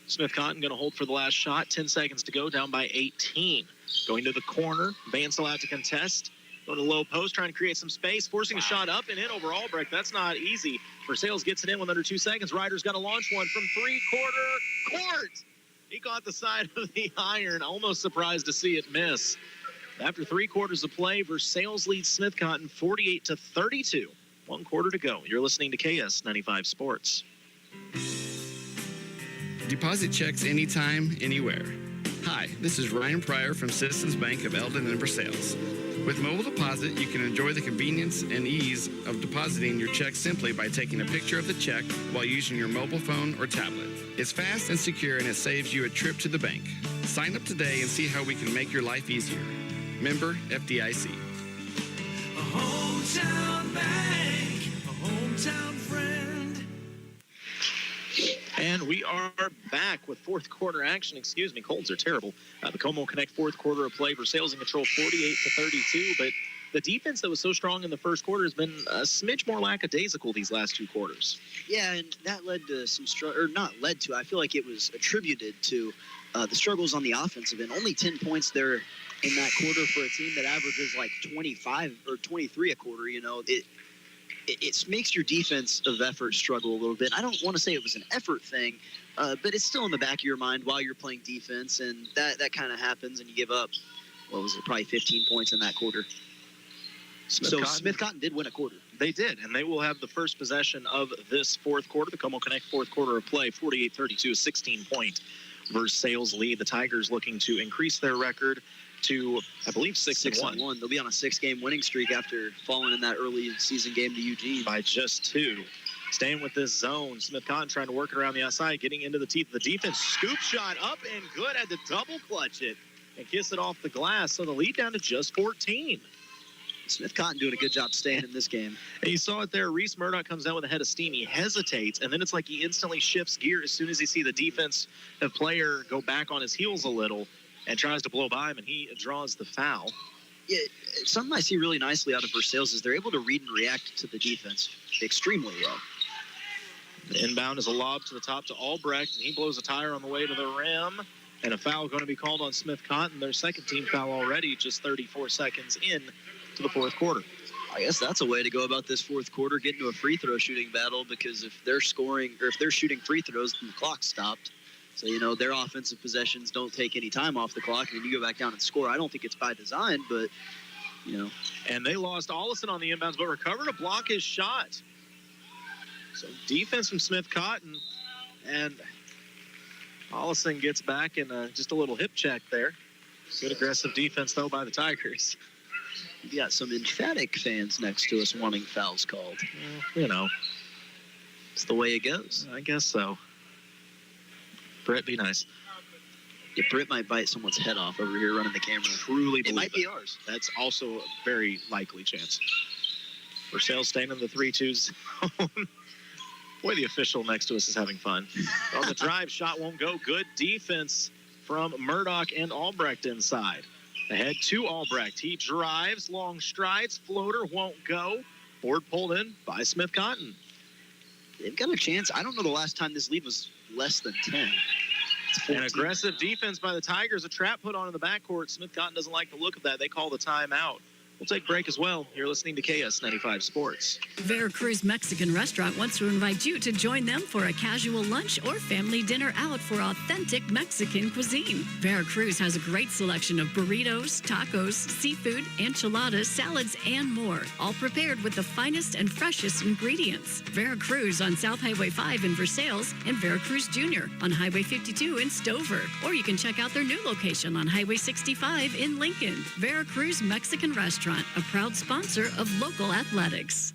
Smith-Cotton going to hold for the last shot. 10 seconds to go, down by 18. Going to the corner. Vancel out to contest. Going to low post, trying to create some space. Forcing a shot up and in over Albrecht. That's not easy. Versailles gets it in with under 2 seconds. Ryder's got to launch one from 3/4 court. He caught the side of the iron. Almost surprised to see it miss. After 3 quarters of play, Versailles leads Smith-Cotton 48-32. 1 quarter to go. You're listening to KS95 Sports. Deposit checks anytime, anywhere. Hi, this is Ryan Pryor from Citizens Bank of Eldon and Versailles. With mobile deposit, you can enjoy the convenience and ease of depositing your check simply by taking a picture of the check while using your mobile phone or tablet. It's fast and secure, and it saves you a trip to the bank. Sign up today and see how we can make your life easier. Member FDIC. A hometown bank, a hometown friend. And we are back with fourth quarter action. Excuse me, colds are terrible. The Como Connect fourth quarter of play. Versailles in control 48-32. But the defense that was so strong in the first quarter has been a smidge more lackadaisical these last 2 quarters. Yeah, and that led to some or not led to. I feel like it was attributed to the struggles on the offensive end. Only 10 points there in that quarter for a team that averages like 25 or 23 a quarter. You know, it makes your defense of effort struggle a little bit. I don't want to say it was an effort thing, but it's still in the back of your mind while you're playing defense, and that kind of happens, and you give up, what was it, probably 15 points in that quarter. Smith Cotton did win a quarter. They did, and they will have the first possession of this fourth quarter. The Como Connect fourth quarter of play, 48-32, a 16-point Versailles lead. The Tigers looking to increase their record to, I believe, 6-1. They'll be on a 6-game winning streak after falling in that early season game to Eugene. By just 2. Staying with this zone, Smith Cotton trying to work it around the outside, getting into the teeth of the defense. Scoop shot up and good. Had to double clutch it and kiss it off the glass. So the lead down to just 14. Smith Cotton doing a good job staying in this game. And you saw it there. Reese Murdoch comes down with a head of steam. He hesitates, and then it's like he instantly shifts gear as soon as he sees the defensive player go back on his heels a little and tries to blow by him, and he draws the foul. Yeah, something I see really nicely out of Versailles is they're able to read and react to the defense extremely well. The inbound is a lob to the top to Albrecht, and he blows a tire on the way to the rim. And a foul going to be called on Smith Cotton, their second team foul already, just 34 seconds in to the fourth quarter. I guess that's a way to go about this fourth quarter, get into a free throw shooting battle, because if they're scoring, or if they're shooting free throws, then the clock stopped. So, their offensive possessions don't take any time off the clock, and then you go back down and score. I don't think it's by design, but, And they lost Ollison on the inbounds, but recovered to block his shot. So defense from Smith Cotton, and Ollison gets back and just a little hip check there. Good aggressive defense, though, by the Tigers. We got some emphatic fans next to us wanting fouls called. It's the way it goes. I guess so. Brett, be nice. Yeah, Britt might bite someone's head off over here running the camera. Truly believe it might be ours. That's also a very likely chance. Versailles staying in the 3-2 zone. Boy, the official next to us is having fun. On the drive, shot won't go. Good defense from Murdoch and Albrecht inside. Ahead to Albrecht. He drives, long strides, floater won't go. Board pulled in by Smith Cotton. They've got a chance. I don't know the last time this lead was less than 10. An aggressive defense by the Tigers. A trap put on in the backcourt. Smith Cotton doesn't like the look of that. They call the timeout. We'll take a break as well. You're listening to KS95 Sports. Veracruz Mexican Restaurant wants to invite you to join them for a casual lunch or family dinner out for authentic Mexican cuisine. Veracruz has a great selection of burritos, tacos, seafood, enchiladas, salads, and more, all prepared with the finest and freshest ingredients. Veracruz on South Highway 5 in Versailles and Veracruz Jr. on Highway 52 in Stover. Or you can check out their new location on Highway 65 in Lincoln. Veracruz Mexican Restaurant, a proud sponsor of local athletics.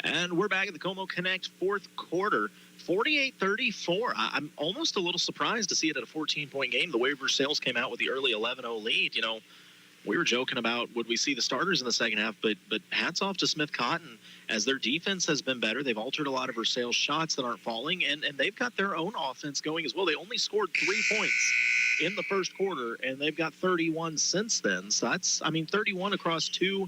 And we're back at the Como Connect fourth quarter, 48-34. I'm almost a little surprised to see it at a 14-point game. The way Versailles came out with the early 11-0 lead, we were joking about would we see the starters in the second half, but hats off to Smith Cotton as their defense has been better. They've altered a lot of Versailles shots that aren't falling, and they've got their own offense going as well. They only scored 3 points in the first quarter, and they've got 31 since then. So that's, 31 across 2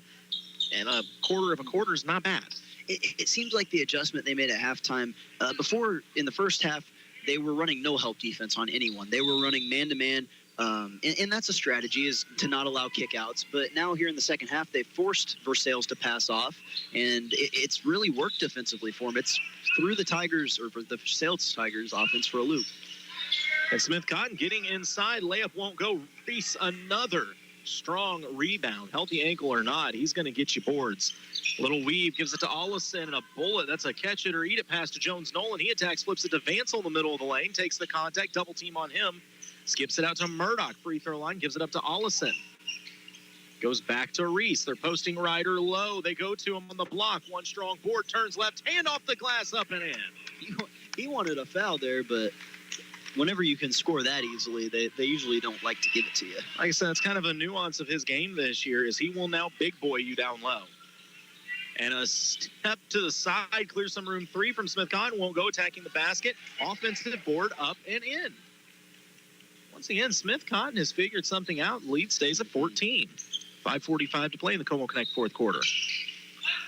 and a quarter of a quarter is not bad. It seems like the adjustment they made at halftime, before in the first half, they were running no help defense on anyone. They were running man-to-man, and that's a strategy, is to not allow kickouts. But now here in the second half, they forced Versailles to pass off, and it's really worked defensively for them. It's through the Tigers, or the Versailles Tigers offense for a loop. And Smith Cotton getting inside. Layup won't go. Reese, another strong rebound. Healthy ankle or not, he's going to get you boards. Little weave, gives it to Ollison, and a bullet. That's a catch it or eat it pass to Jones Nolan. He attacks, flips it to Vansel in the middle of the lane, takes the contact, double team on him. Skips it out to Murdoch. Free throw line, gives it up to Ollison. Goes back to Reese. They're posting Ryder low. They go to him on the block. One strong board, turns left, hand off the glass, up and in. He wanted a foul there, but whenever you can score that easily, they usually don't like to give it to you. Like I said, it's kind of a nuance of his game this year, is he will now big boy you down low. And a step to the side, clears some room 3 from Smith Cotton, won't go, attacking the basket. Offensive board, up and in. Once again, Smith Cotton has figured something out. Lead stays at 14. 5:45 to play in the Como Connect fourth quarter.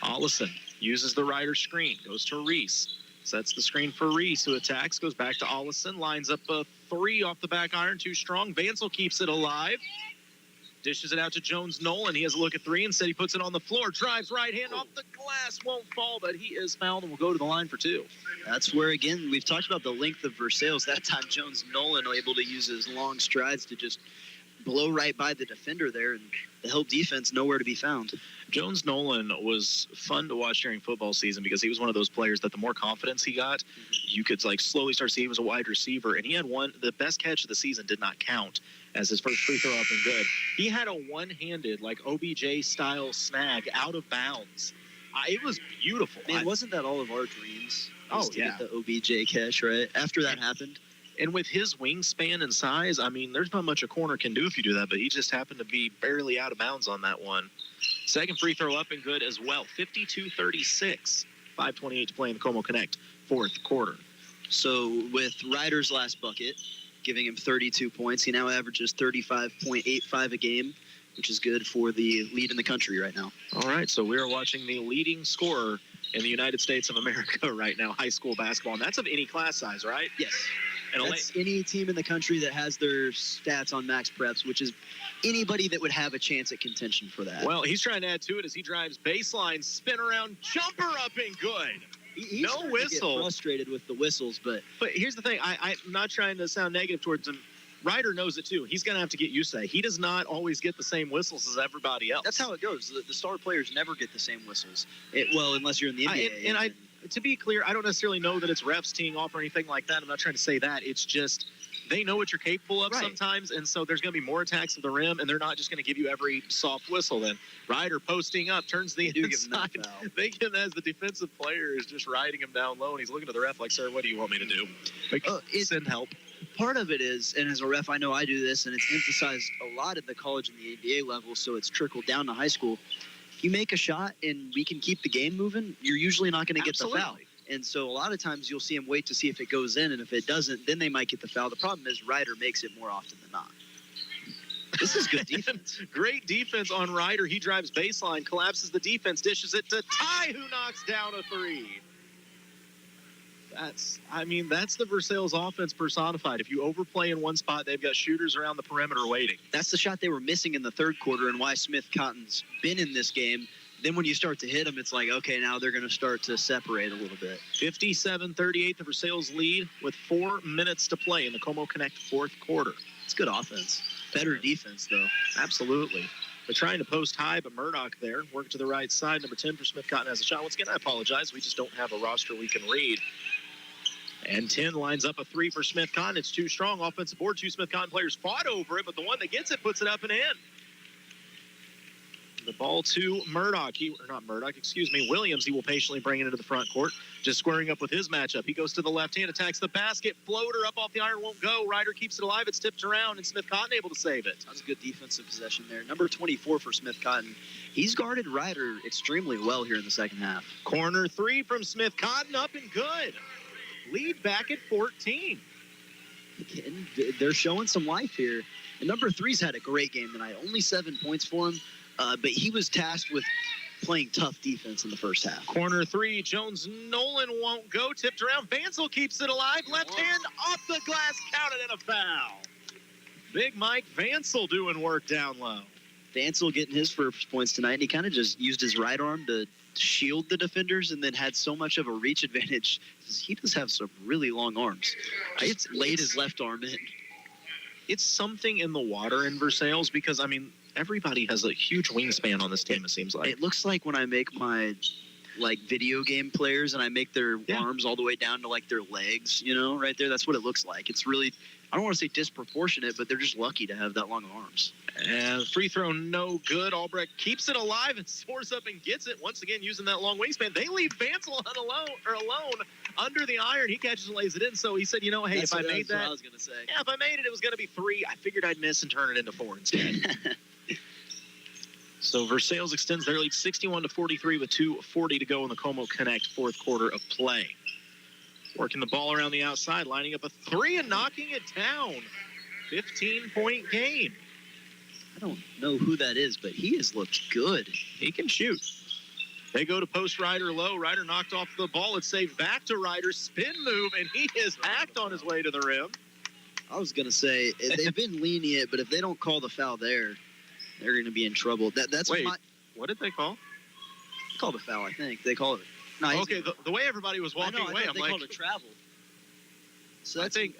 Ollison uses the Ryder screen, goes to Reese. Sets the screen for Reese, who attacks, goes back to Ollison, lines up a 3 off the back iron, too strong. Vansel keeps it alive. Dishes it out to Jones Nolan. He has a look at three. Instead, he puts it on the floor. Drives right hand off the glass. Won't fall, but he is fouled and will go to the line for two. That's where, again, we've talked about the length of Versailles. That time, Jones Nolan able to use his long strides to just blow right by the defender there, and the Hill defense nowhere to be found. Jones Nolan was fun to watch during football season because he was one of those players that the more confidence he got, you could like slowly start seeing him as a wide receiver. And he had the best catch of the season did not count as his first free throw up and good. He had a one-handed, like OBJ style snag out of bounds. It was beautiful. Man, wasn't that all of our dreams? Oh, to yeah. get the OBJ catch, right? After that happened. And with his wingspan and size, I mean, there's not much a corner can do if you do that, but he just happened to be barely out of bounds on that one. Second free throw up and good as well. 52-36. 5:28 to play in the Como Connect fourth quarter. So with Ryder's last bucket, giving him 32 points, he now averages 35.85 a game, which is good for the lead in the country right now. All right, so we are watching the leading scorer in the United States of America right now, high school basketball. And that's of any class size, right? Yes. And that's any team in the country that has their stats on max preps, which is anybody that would have a chance at contention for that. Well, he's trying to add to it as he drives baseline, spin around, jumper up and good. He's no whistle. Get frustrated with the whistles, but here's the thing. I'm not trying to sound negative towards him. Ryder knows it too. He's going to have to get used to that. He does not always get the same whistles as everybody else. That's how it goes. The star players never get the same whistles. Well, unless you're in the NBA. To be clear, I don't necessarily know that it's refs teeing off or anything like that. I'm not trying to say that. It's just they know what you're capable of sometimes, and so there's going to be more attacks of the rim, and they're not just going to give you every soft whistle. Then Ryder posting up, turns the inside. They give him as the defensive player is just riding him down low, and he's looking at the ref like, "Sir, what do you want me to do? Like, send help." Part of it is, and as a ref, I know I do this, and it's emphasized a lot at the college and the NBA level, so it's trickled down to high school. If you make a shot and we can keep the game moving, you're usually not going to get the foul. And so a lot of times you'll see him wait to see if it goes in, and if it doesn't, then they might get the foul. The problem is Ryder makes it more often than not. This is good defense. Great defense on Ryder. He drives baseline, collapses the defense, dishes it to Ty, who knocks down a three. That's the Versailles offense personified. If you overplay in one spot, they've got shooters around the perimeter waiting. That's the shot they were missing in the third quarter and why Smith Cotton's been in this game. Then when you start to hit them, it's like, okay, now they're going to start to separate a little bit. 57-38, the Versailles lead with 4 minutes to play in the Como Connect fourth quarter. It's good offense. Better defense, though. Absolutely. They're trying to post high, but Murdoch there. Work to the right side. Number 10 for Smith Cotton has a shot. Once again, I apologize. We just don't have a roster we can read. And 10 lines up a three for Smith Cotton. It's too strong. Offensive board. Two Smith Cotton players fought over it, but the one that gets it puts it up and in. The ball to Murdoch. Williams. He will patiently bring it into the front court. Just squaring up with his matchup. He goes to the left hand, attacks the basket. Floater up off the iron, won't go. Ryder keeps it alive. It's tipped around, and Smith Cotton able to save it. That was a good defensive possession there. Number 24 for Smith Cotton. He's guarded Ryder extremely well here in the second half. Corner three from Smith Cotton, up and good. Lead back at 14. Again, they're showing some life here. And number three's had a great game tonight. Only 7 points for him. But he was tasked with playing tough defense in the first half. Corner three, Jones Nolan won't go. Tipped around. Vansel keeps it alive. Left hand off the glass, counted and a foul. Big Mike Vansel doing work down low. Vansel getting his first points tonight, and he kind of just used his right arm to shield the defenders and then had so much of a reach advantage. He does have some really long arms. It's laid his left arm in. It's something in the water in Versailles because, everybody has a huge wingspan on this team, it seems like. It looks like when I make my video game players and I make their arms all the way down to their legs, right there. That's what it looks like. It's really, I don't want to say disproportionate, but they're just lucky to have that long arms. And free throw no good. Albrecht keeps it alive and soars up and gets it. Once again, using that long wingspan. They leave Vansel alone under the iron. He catches and lays it in. So he said, hey, that's if I made that, what I was going to say. Yeah, if I made it, it was going to be 3. I figured I'd miss and turn it into 4 instead. So Versailles extends their lead 61-43 with 2:40 to go in the Como Connect fourth quarter of play. Working the ball around the outside, lining up a 3 and knocking it down. 15-point game. I don't know who that is, but he has looked good. He can shoot. They go to post Ryder low. Ryder knocked off the ball. It's saved back to Ryder. Spin move, and he is hacked on his way to the rim. I was going to say, they've been lenient, but if they don't call the foul there, they're going to be in trouble. That's Wait, what did they call? they called a foul, I think. They called it. No, Okay, the way everybody was walking away, I'm they like, called it travel. So I think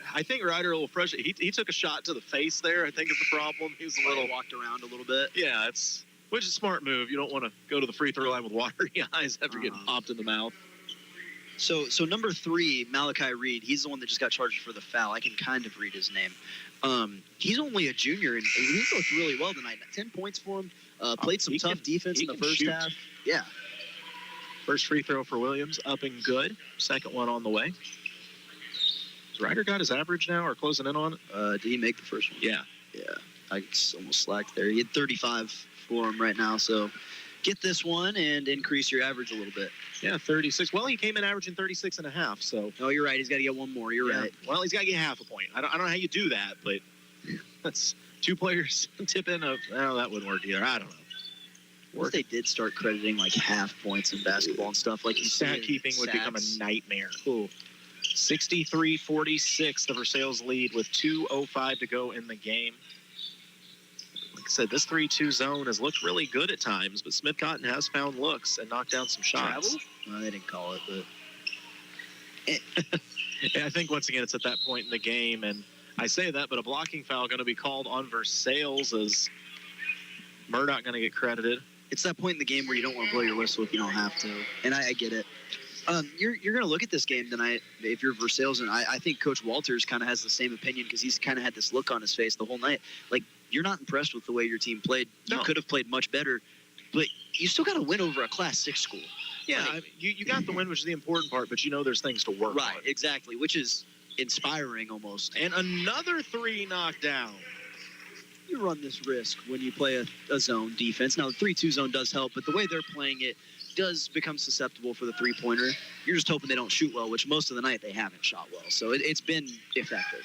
Ryder a little frustrated. He took a shot to the face there. I think is the problem. He was a little walked around a little bit. Yeah, which is a smart move. You don't want to go to the free throw line with watery eyes after getting popped in the mouth. So number 3, Malachi Reed, he's the one that just got charged for the foul. I can kind of read his name. He's only a junior, and he looked really well tonight. 10 points for him. Played some tough defense in the first half. Yeah. First free throw for Williams, up and good. Second one on the way. Has Ryder got his average now or closing in on it? Did he make the first one? Yeah. Yeah. I almost slacked there. He had 35 for him right now, so get this one and increase your average a little bit. Yeah, 36. Well, he came in averaging 36 and a half, so. Oh, you're right. He's got to get one more. You're right. Well, he's got to get half a point. I don't know how you do that, but that's 2 players tip in of, that wouldn't work either. I don't know. What if they did start crediting like half points in basketball and stuff? Like stat keeping would become a nightmare. Cool. 63-46, the Versailles lead with 2:05 to go in the game. Like I said, this 3-2 zone has looked really good at times, but Smith Cotton has found looks and knocked down some shots. Well, they didn't call it, but I think once again it's at that point in the game, and I say that, but a blocking foul going to be called on Versailles as Murdoch going to get credited. It's that point in the game where you don't want to blow your whistle if you don't have to, and I get it. You're going to look at this game tonight if you're Versailles, and I think Coach Walters kind of has the same opinion because he's kind of had this look on his face the whole night. Like, you're not impressed with the way your team played. You could have played much better, but you still got to win over a Class 6 school. Yeah, you got the win, which is the important part, but you know there's things to work on. Right, exactly, which is inspiring almost. And another 3 knocked down. You run this risk when you play a zone defense. Now, the 3-2 zone does help, but the way they're playing it does become susceptible for the three-pointer. You're just hoping they don't shoot well, which most of the night they haven't shot well. So it's been effective.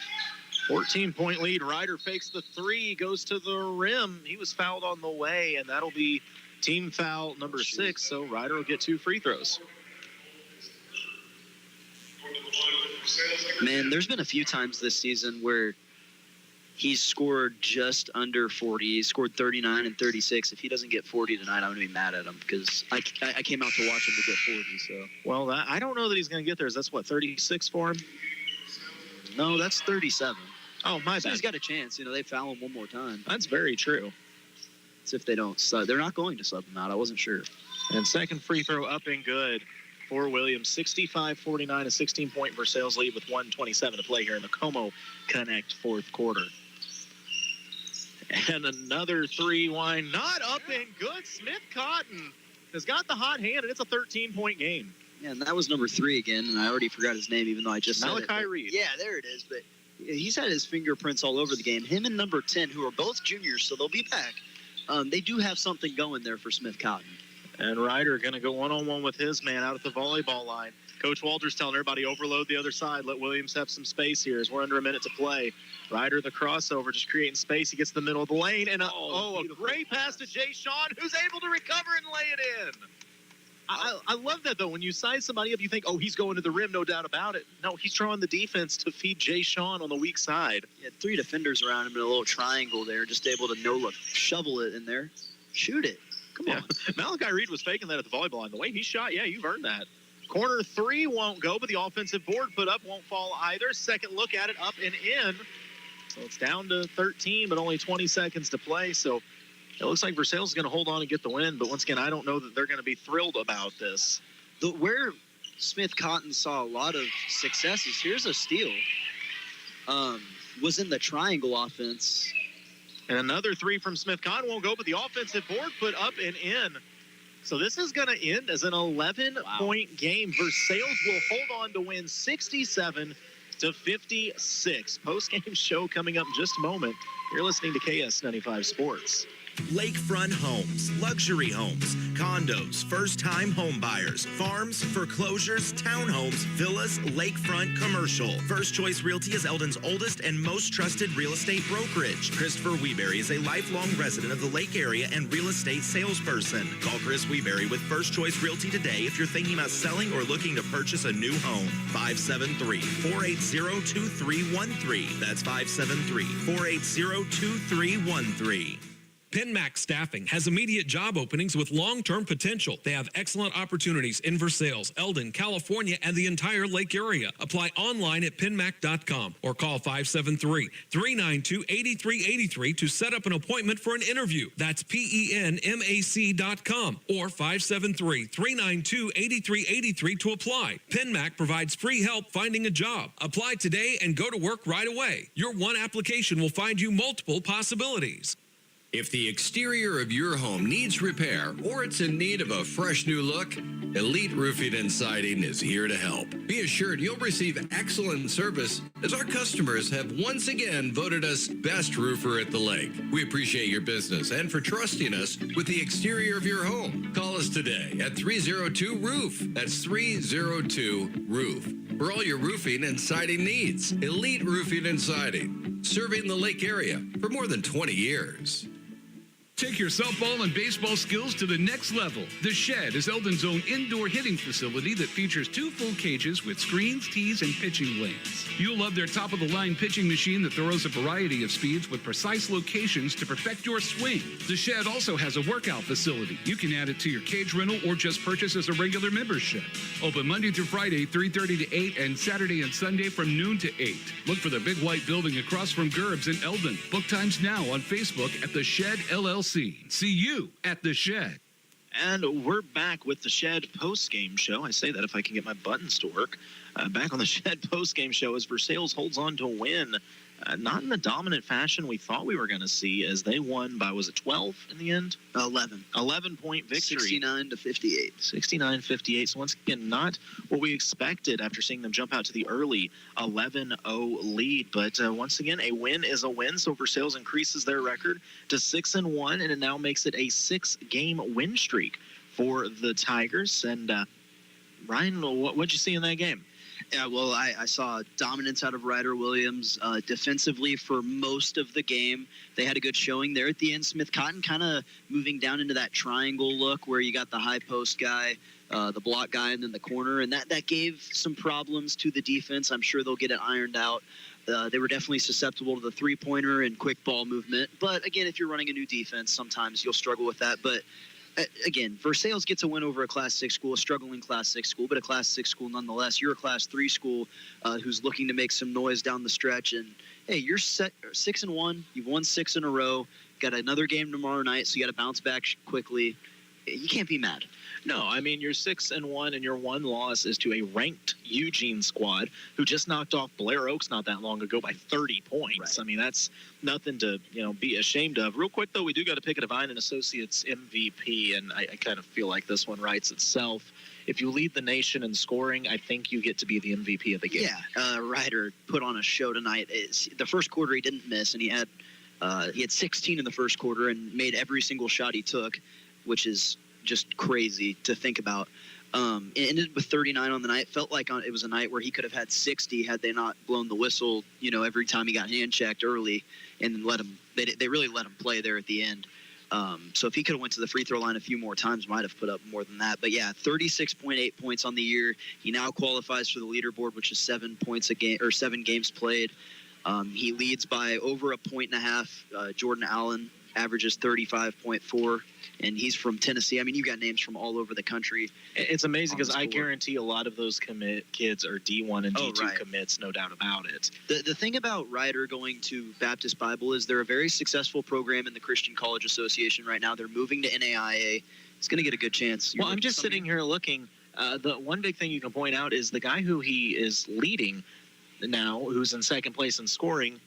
14-point lead. Ryder fakes the 3, goes to the rim. He was fouled on the way, and that'll be team foul number 6. So Ryder will get 2 free throws. Man, there's been a few times this season where he's scored just under 40. He scored 39 and 36. If he doesn't get 40 tonight, I'm going to be mad at him because I came out to watch him to get 40. So. Well, I don't know that he's going to get there. That's, 36 for him? No, that's 37. Oh, my so bad. he's got a chance. They foul him one more time. That's very true. It's if they don't sub. They're not going to sub him out. I wasn't sure. And second free throw up and good for Williams. 65-49, a 16-point Versailles lead with 1:27 to play here in the Como Connect fourth quarter. And another 3 wine, not up and good. Smith Cotton has got the hot hand, and it's a 13-point game. Yeah, and that was number 3 again, and I already forgot his name, even though I just said it. Malachi Reed. Yeah, there it is. But he's had his fingerprints all over the game. Him and number 10, who are both juniors, so they'll be back. They do have something going there for Smith Cotton. And Ryder going to go one-on-one with his man out at the volleyball line. Coach Walters telling everybody overload the other side. Let Williams have some space here as we're under a minute to play. Ryder the crossover, just creating space. He gets to the middle of the lane. And a great pass to Jay Sean, who's able to recover and lay it in. I love that, though. When you size somebody up, you think, oh, he's going to the rim, no doubt about it. No, he's drawing the defense to feed Jay Sean on the weak side. He had 3 defenders around him in a little triangle there, just able to no-look, shovel it in there. Shoot it. Come on. Malachi Reed was faking that at the volleyball line. The way he shot, you've earned that. Corner 3 won't go, but the offensive board put up won't fall either. Second look at it, up and in. So it's down to 13, but only 20 seconds to play. So it looks like Versailles is going to hold on and get the win. But once again, I don't know that they're going to be thrilled about this. Where Smith Cotton saw a lot of successes, here's a steal, was in the triangle offense. And another 3 from Smith Cotton won't go, but the offensive board put up and in. So this is going to end as an 11-point game. Versailles will hold on to win 67-56. Post-game show coming up in just a moment. You're listening to KS95 Sports. Lakefront homes, luxury homes, condos, first-time home buyers, farms, foreclosures, townhomes, villas, lakefront, commercial. First Choice Realty is Eldon's oldest and most trusted real estate brokerage. Christopher Weeberry is a lifelong resident of the Lake area and real estate salesperson. Call Chris Weeberry with First Choice Realty today if you're thinking about selling or looking to purchase a new home. 573-480-2313. That's 573-480-2313. PenMac Staffing has immediate job openings with long-term potential. They have excellent opportunities in Versailles, Eldon, California, and the entire Lake area. Apply online at penmac.com or call 573-392-8383 to set up an appointment for an interview. That's PENMAC.com or 573-392-8383 to apply. PenMac provides free help finding a job. Apply today and go to work right away. Your one application will find you multiple possibilities. If the exterior of your home needs repair or it's in need of a fresh new look, Elite Roofing and Siding is here to help. Be assured you'll receive excellent service as our customers have once again voted us best roofer at the lake. We appreciate your business and for trusting us with the exterior of your home. Call us today at 302-ROOF. That's 302-ROOF. For all your roofing and siding needs, Elite Roofing and Siding, serving the lake area for more than 20 years. Take your softball and baseball skills to the next level. The Shed is Eldon's own indoor hitting facility that features 2 full cages with screens, tees, and pitching lanes. You'll love their top-of-the-line pitching machine that throws a variety of speeds with precise locations to perfect your swing. The Shed also has a workout facility. You can add it to your cage rental or just purchase as a regular membership. Open Monday through Friday, 3:30 to 8, and Saturday and Sunday from noon to 8. Look for the big white building across from Gerb's in Eldon. Book times now on Facebook at The Shed LLC. See you at The Shed. And we're back with the Shed post-game show. I say that if I can get my buttons to work. Back on the Shed post-game show as Versailles holds on to a win. Not in the dominant fashion we thought we were going to see, as they won by, was it 12 in the end? 11. 11-point victory. 69-58. 69-58. So once again, not what we expected after seeing them jump out to the early 11-0 lead. But once again, a win is a win. So Versailles increases their record to 6-1, and it now makes it a 6-game win streak for the Tigers. And Ryan, what'd you see in that game? Yeah, well, I saw dominance out of Ryder Williams defensively for most of the game. They had a good showing there at the end. Smith Cotton kind of moving down into that triangle look where you got the high post guy, the block guy, and then the corner. And that gave some problems to the defense. I'm sure they'll get it ironed out. They were definitely susceptible to the three-pointer and quick ball movement. But, again, if you're running a new defense, sometimes you'll struggle with that. But again, Versailles gets a win over a Class 6 school, a struggling Class 6 school, but a Class 6 school nonetheless. You're a Class 3 school who's looking to make some noise down the stretch. And, hey, you're 6-1. You've won 6 in a row. Got another game tomorrow night, so you got to bounce back quickly. You can't be mad. No, I mean, you're 6-1, and your one loss is to a ranked Eugene squad who just knocked off Blair Oaks not that long ago by 30 points. Right. I mean, that's nothing to be ashamed of. Real quick, though, we do got to pick a Devine and Associates MVP, and I kind of feel like this one writes itself. If you lead the nation in scoring, I think you get to be the MVP of the game. Yeah, Ryder put on a show tonight. The first quarter he didn't miss, and he had 16 in the first quarter and made every single shot he took, which is just crazy to think about. It ended with 39 on the night. Felt like it was a night where he could have had 60 had they not blown the whistle, every time he got hand checked early, and then let him. They really let him play there at the end. So if he could have went to the free throw line a few more times, might have put up more than that. But yeah, 36.8 points on the year. He now qualifies for the leaderboard, which is 7 points a game or 7 games played. He leads by over a point and a half. Jordan Allen averages 35.4. And he's from Tennessee. I mean, you got names from all over the country. It's amazing because I guarantee a lot of those kids are D1 and D2 commits, no doubt about it. The thing about Ryder going to Baptist Bible is they're a very successful program in the Christian College Association right now. They're moving to NAIA. It's going to get a good chance. Well, I'm just sitting here looking. The one big thing you can point out is the guy who he is leading now, who's in second place in scoring,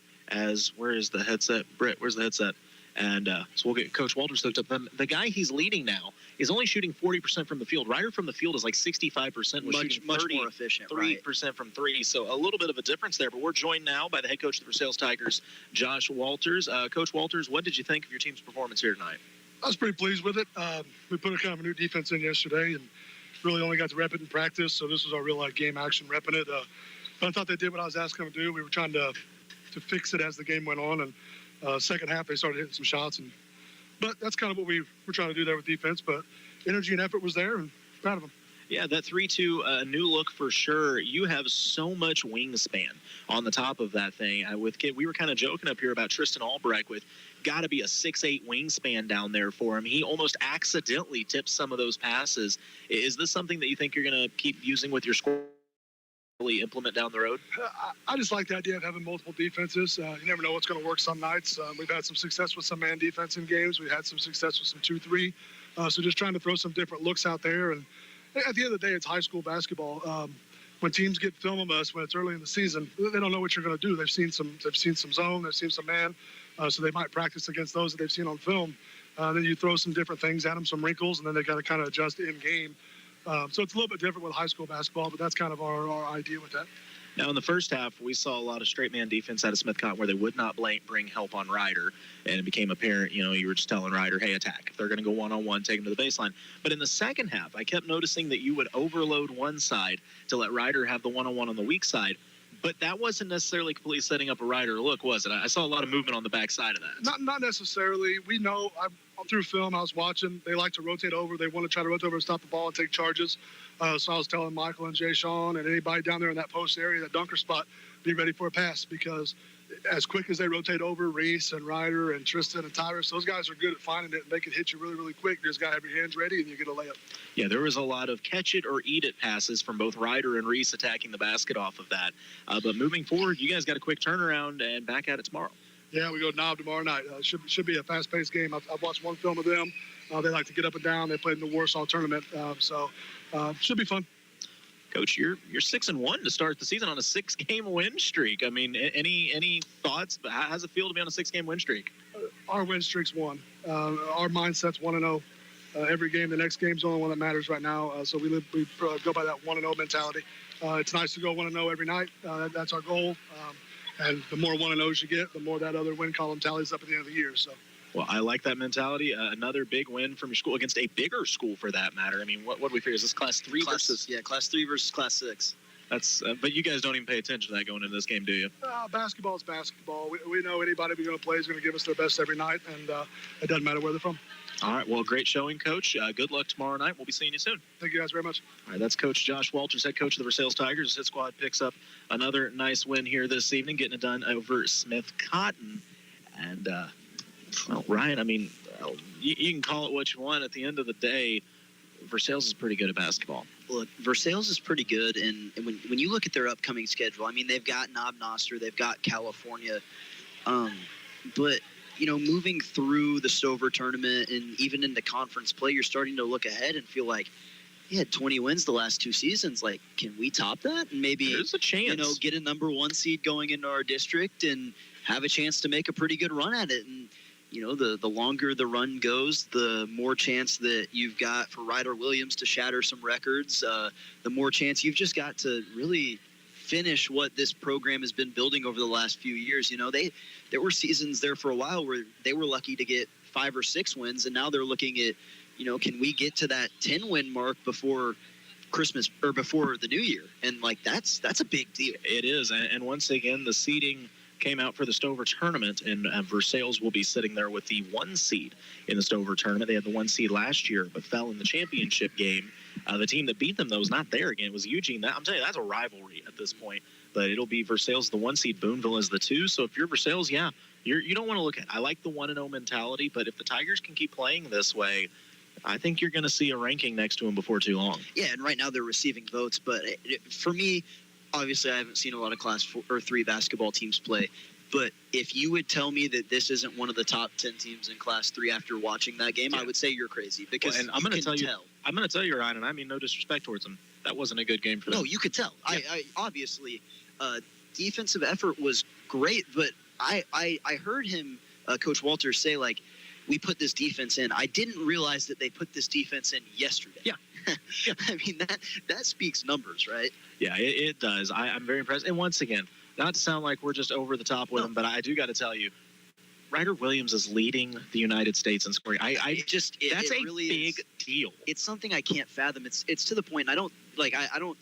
where is the headset? Britt, where's the headset? And so we'll get Coach Walters hooked up. The guy he's leading now is only shooting 40% from the field. Ryder from the field is like 65%. Much more efficient. 3% from three. So a little bit of a difference there. But we're joined now by the head coach of the Versailles Tigers, Josh Walters. Coach Walters, what did you think of your team's performance here tonight? I was pretty pleased with it. We put a kind of a new defense in yesterday and really only got to rep it in practice. So this was our real game action repping it. I thought they did what I was asking them to do. We were trying to fix it as the game went on. And second half, they started hitting some shots. But that's kind of what we were trying to do there with defense. But energy and effort was there, and proud of them. Yeah, that 3-2, new look for sure. You have so much wingspan on the top of that thing. We were kind of joking up here about Tristan Albrecht with got to be a 6'8" wingspan down there for him. He almost accidentally tips some of those passes. Is this something that you think you're going to keep using with your score? Implement down the road? I just like the idea of having multiple defenses. You never know what's going to work some nights. We've had some success with some man defense in games. We've had some success with some 2-3. So just trying to throw some different looks out there. And at the end of the day, it's high school basketball. When teams get film of us when it's early in the season, they don't know what you're going to do. They've seen some zone, they've seen some man, so they might practice against those that they've seen on film. Then you throw some different things at them, some wrinkles, and then they got to kind of adjust in game. So it's a little bit different with high school basketball, but that's kind of our idea with that. Now, in the first half, we saw a lot of straight man defense out of Smith Cotton where they would not bring help on Ryder, and it became apparent, you were just telling Ryder, hey, attack. If they're going to go one-on-one, take them to the baseline. But in the second half, I kept noticing that you would overload one side to let Ryder have the one-on-one on the weak side. But that wasn't necessarily completely setting up a Ryder look, was it? I saw a lot of movement on the back side of that. Not necessarily. We know, through film, I was watching, they like to rotate over. They want to try to rotate over and stop the ball and take charges. So I was telling Michael and Jay Sean and anybody down there in that post area, that dunker spot, be ready for a pass, because as quick as they rotate over, Reese and Ryder and Tristan and Tyrus, those guys are good at finding it, and they can hit you really, really quick. You just got to have your hands ready, and you get a layup. Yeah, there was a lot of catch it or eat it passes from both Ryder and Reese attacking the basket off of that. But moving forward, you guys got a quick turnaround and back at it tomorrow. Yeah, we go Knob tomorrow night. Should be a fast-paced game. I've watched one film of them. They like to get up and down. They played in the Warsaw tournament, so should be fun. Coach, you're 6-1 to start the season on a 6-game win streak. I mean, any thoughts? How does it feel to be on a 6-game win streak? Our win streak's one. Our mindset's 1-0. Every game, the next game's the only one that matters right now. So we go by that 1-0 mentality. It's nice to go 1-0 every night. That's our goal. And the more 1-0s you get, the more that other win column tallies up at the end of the year. So. Well, I like that mentality. Another big win from your school against a bigger school, for that matter. I mean, what do we figure? Is this Class 3 versus? Yeah, Class 3 versus Class 6. That's. But you guys don't even pay attention to that going into this game, do you? Basketball is basketball. We know anybody we're going to play is going to give us their best every night, and it doesn't matter where they're from. All right. Well, great showing, Coach. Good luck tomorrow night. We'll be seeing you soon. Thank you guys very much. All right. That's Coach Josh Walters, head coach of the Versailles Tigers. His squad picks up another nice win here this evening, getting it done over Smith Cotton. And, well, Ryan, I mean, you can call it what you want. At the end of the day, Versailles is pretty good at basketball. Look, Versailles is pretty good, and when you look at their upcoming schedule, I mean, they've got Knob Noster, they've got California, but moving through the Stover tournament and even into conference play, you're starting to look ahead and feel like, he had 20 wins the last 2 seasons. Like, can we top that? And maybe, there's a chance. Get a number 1 seed going into our district and have a chance to make a pretty good run at it. And, the longer the run goes, the more chance that you've got for Ryder Williams to shatter some records, the more chance you've just got to really finish what this program has been building over the last few years. There were seasons there for a while where they were lucky to get 5 or 6 wins, and now they're looking at, can we get to that 10-win mark before Christmas or before the new year? And that's a big deal. It is. And once again, the seeding came out for the Stover tournament, and Versailles will be sitting there with the 1 seed in the Stover tournament. They had the 1 seed last year, but fell in the championship game. The team that beat them, though, was not there again. It was Eugene. I'm telling you, that's a rivalry at this point. But it'll be Versailles, the 1 seed, Boonville is the 2. So if you're Versailles, yeah, you don't want to look at it. I like the 1-0 mentality, but if the Tigers can keep playing this way, I think you're going to see a ranking next to them before too long. Yeah, and right now they're receiving votes. But for me, obviously I haven't seen a lot of Class 4 or 3 basketball teams play. But if you would tell me that this isn't one of the top 10 teams in Class 3 after watching that game, I would say you're crazy. Because and I'm going to tell you, Ryan, and I mean no disrespect towards them, that wasn't a good game for them. No, you could tell. Yeah. I obviously, defensive effort was great, but I heard him, Coach Walters, say, we put this defense in. I didn't realize that they put this defense in yesterday. Yeah. I mean, that speaks numbers, right? Yeah, it does. I'm very impressed. And once again, not to sound like we're just over the top with them, but I do got to tell you, Ryder Williams is leading the United States in scoring. That's a really big deal. It's something I can't fathom. It's to the point I don't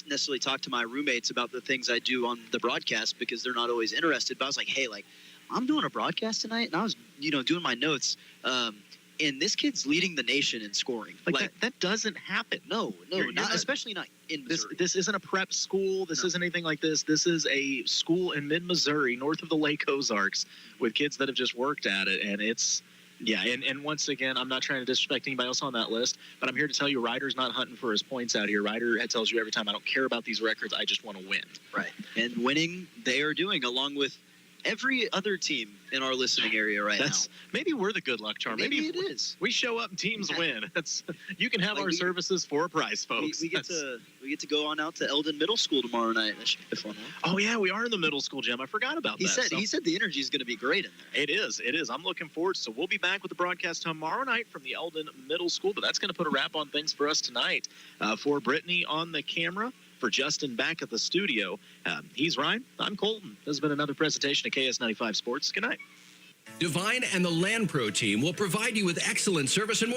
necessarily talk to my roommates about the things I do on the broadcast because they're not always interested. But I was like, hey, I'm doing a broadcast tonight, and I was doing my notes. and this kid's leading the nation in scoring. Like that doesn't happen. No, You're not, especially not in Missouri. This isn't a prep school. This isn't anything like this. This is a school in mid-Missouri, north of the Lake Ozarks, with kids that have just worked at it, and it's. Yeah, and once again, I'm not trying to disrespect anybody else on that list, but I'm here to tell you Ryder's not hunting for his points out here. Ryder tells you every time, I don't care about these records, I just want to win. Right, and winning they are doing, along with every other team in our listening area now. Maybe we're the good luck charm. Maybe it is. We show up and teams win. You can have our services for a price, folks. We get to go on out to Eldon Middle School tomorrow night. That should be a fun one. Oh yeah, we are in the middle school gym. I forgot about that. He said the energy is going to be great in there. It is. I'm looking forward. So we'll be back with the broadcast tomorrow night from the Eldon Middle School. But that's going to put a wrap on things for us tonight. For Brittany on the camera. For Justin back at the studio, he's Ryan. I'm Colton. This has been another presentation of KS95 Sports. Good night. Divine and the Land Pro team will provide you with excellent service and more.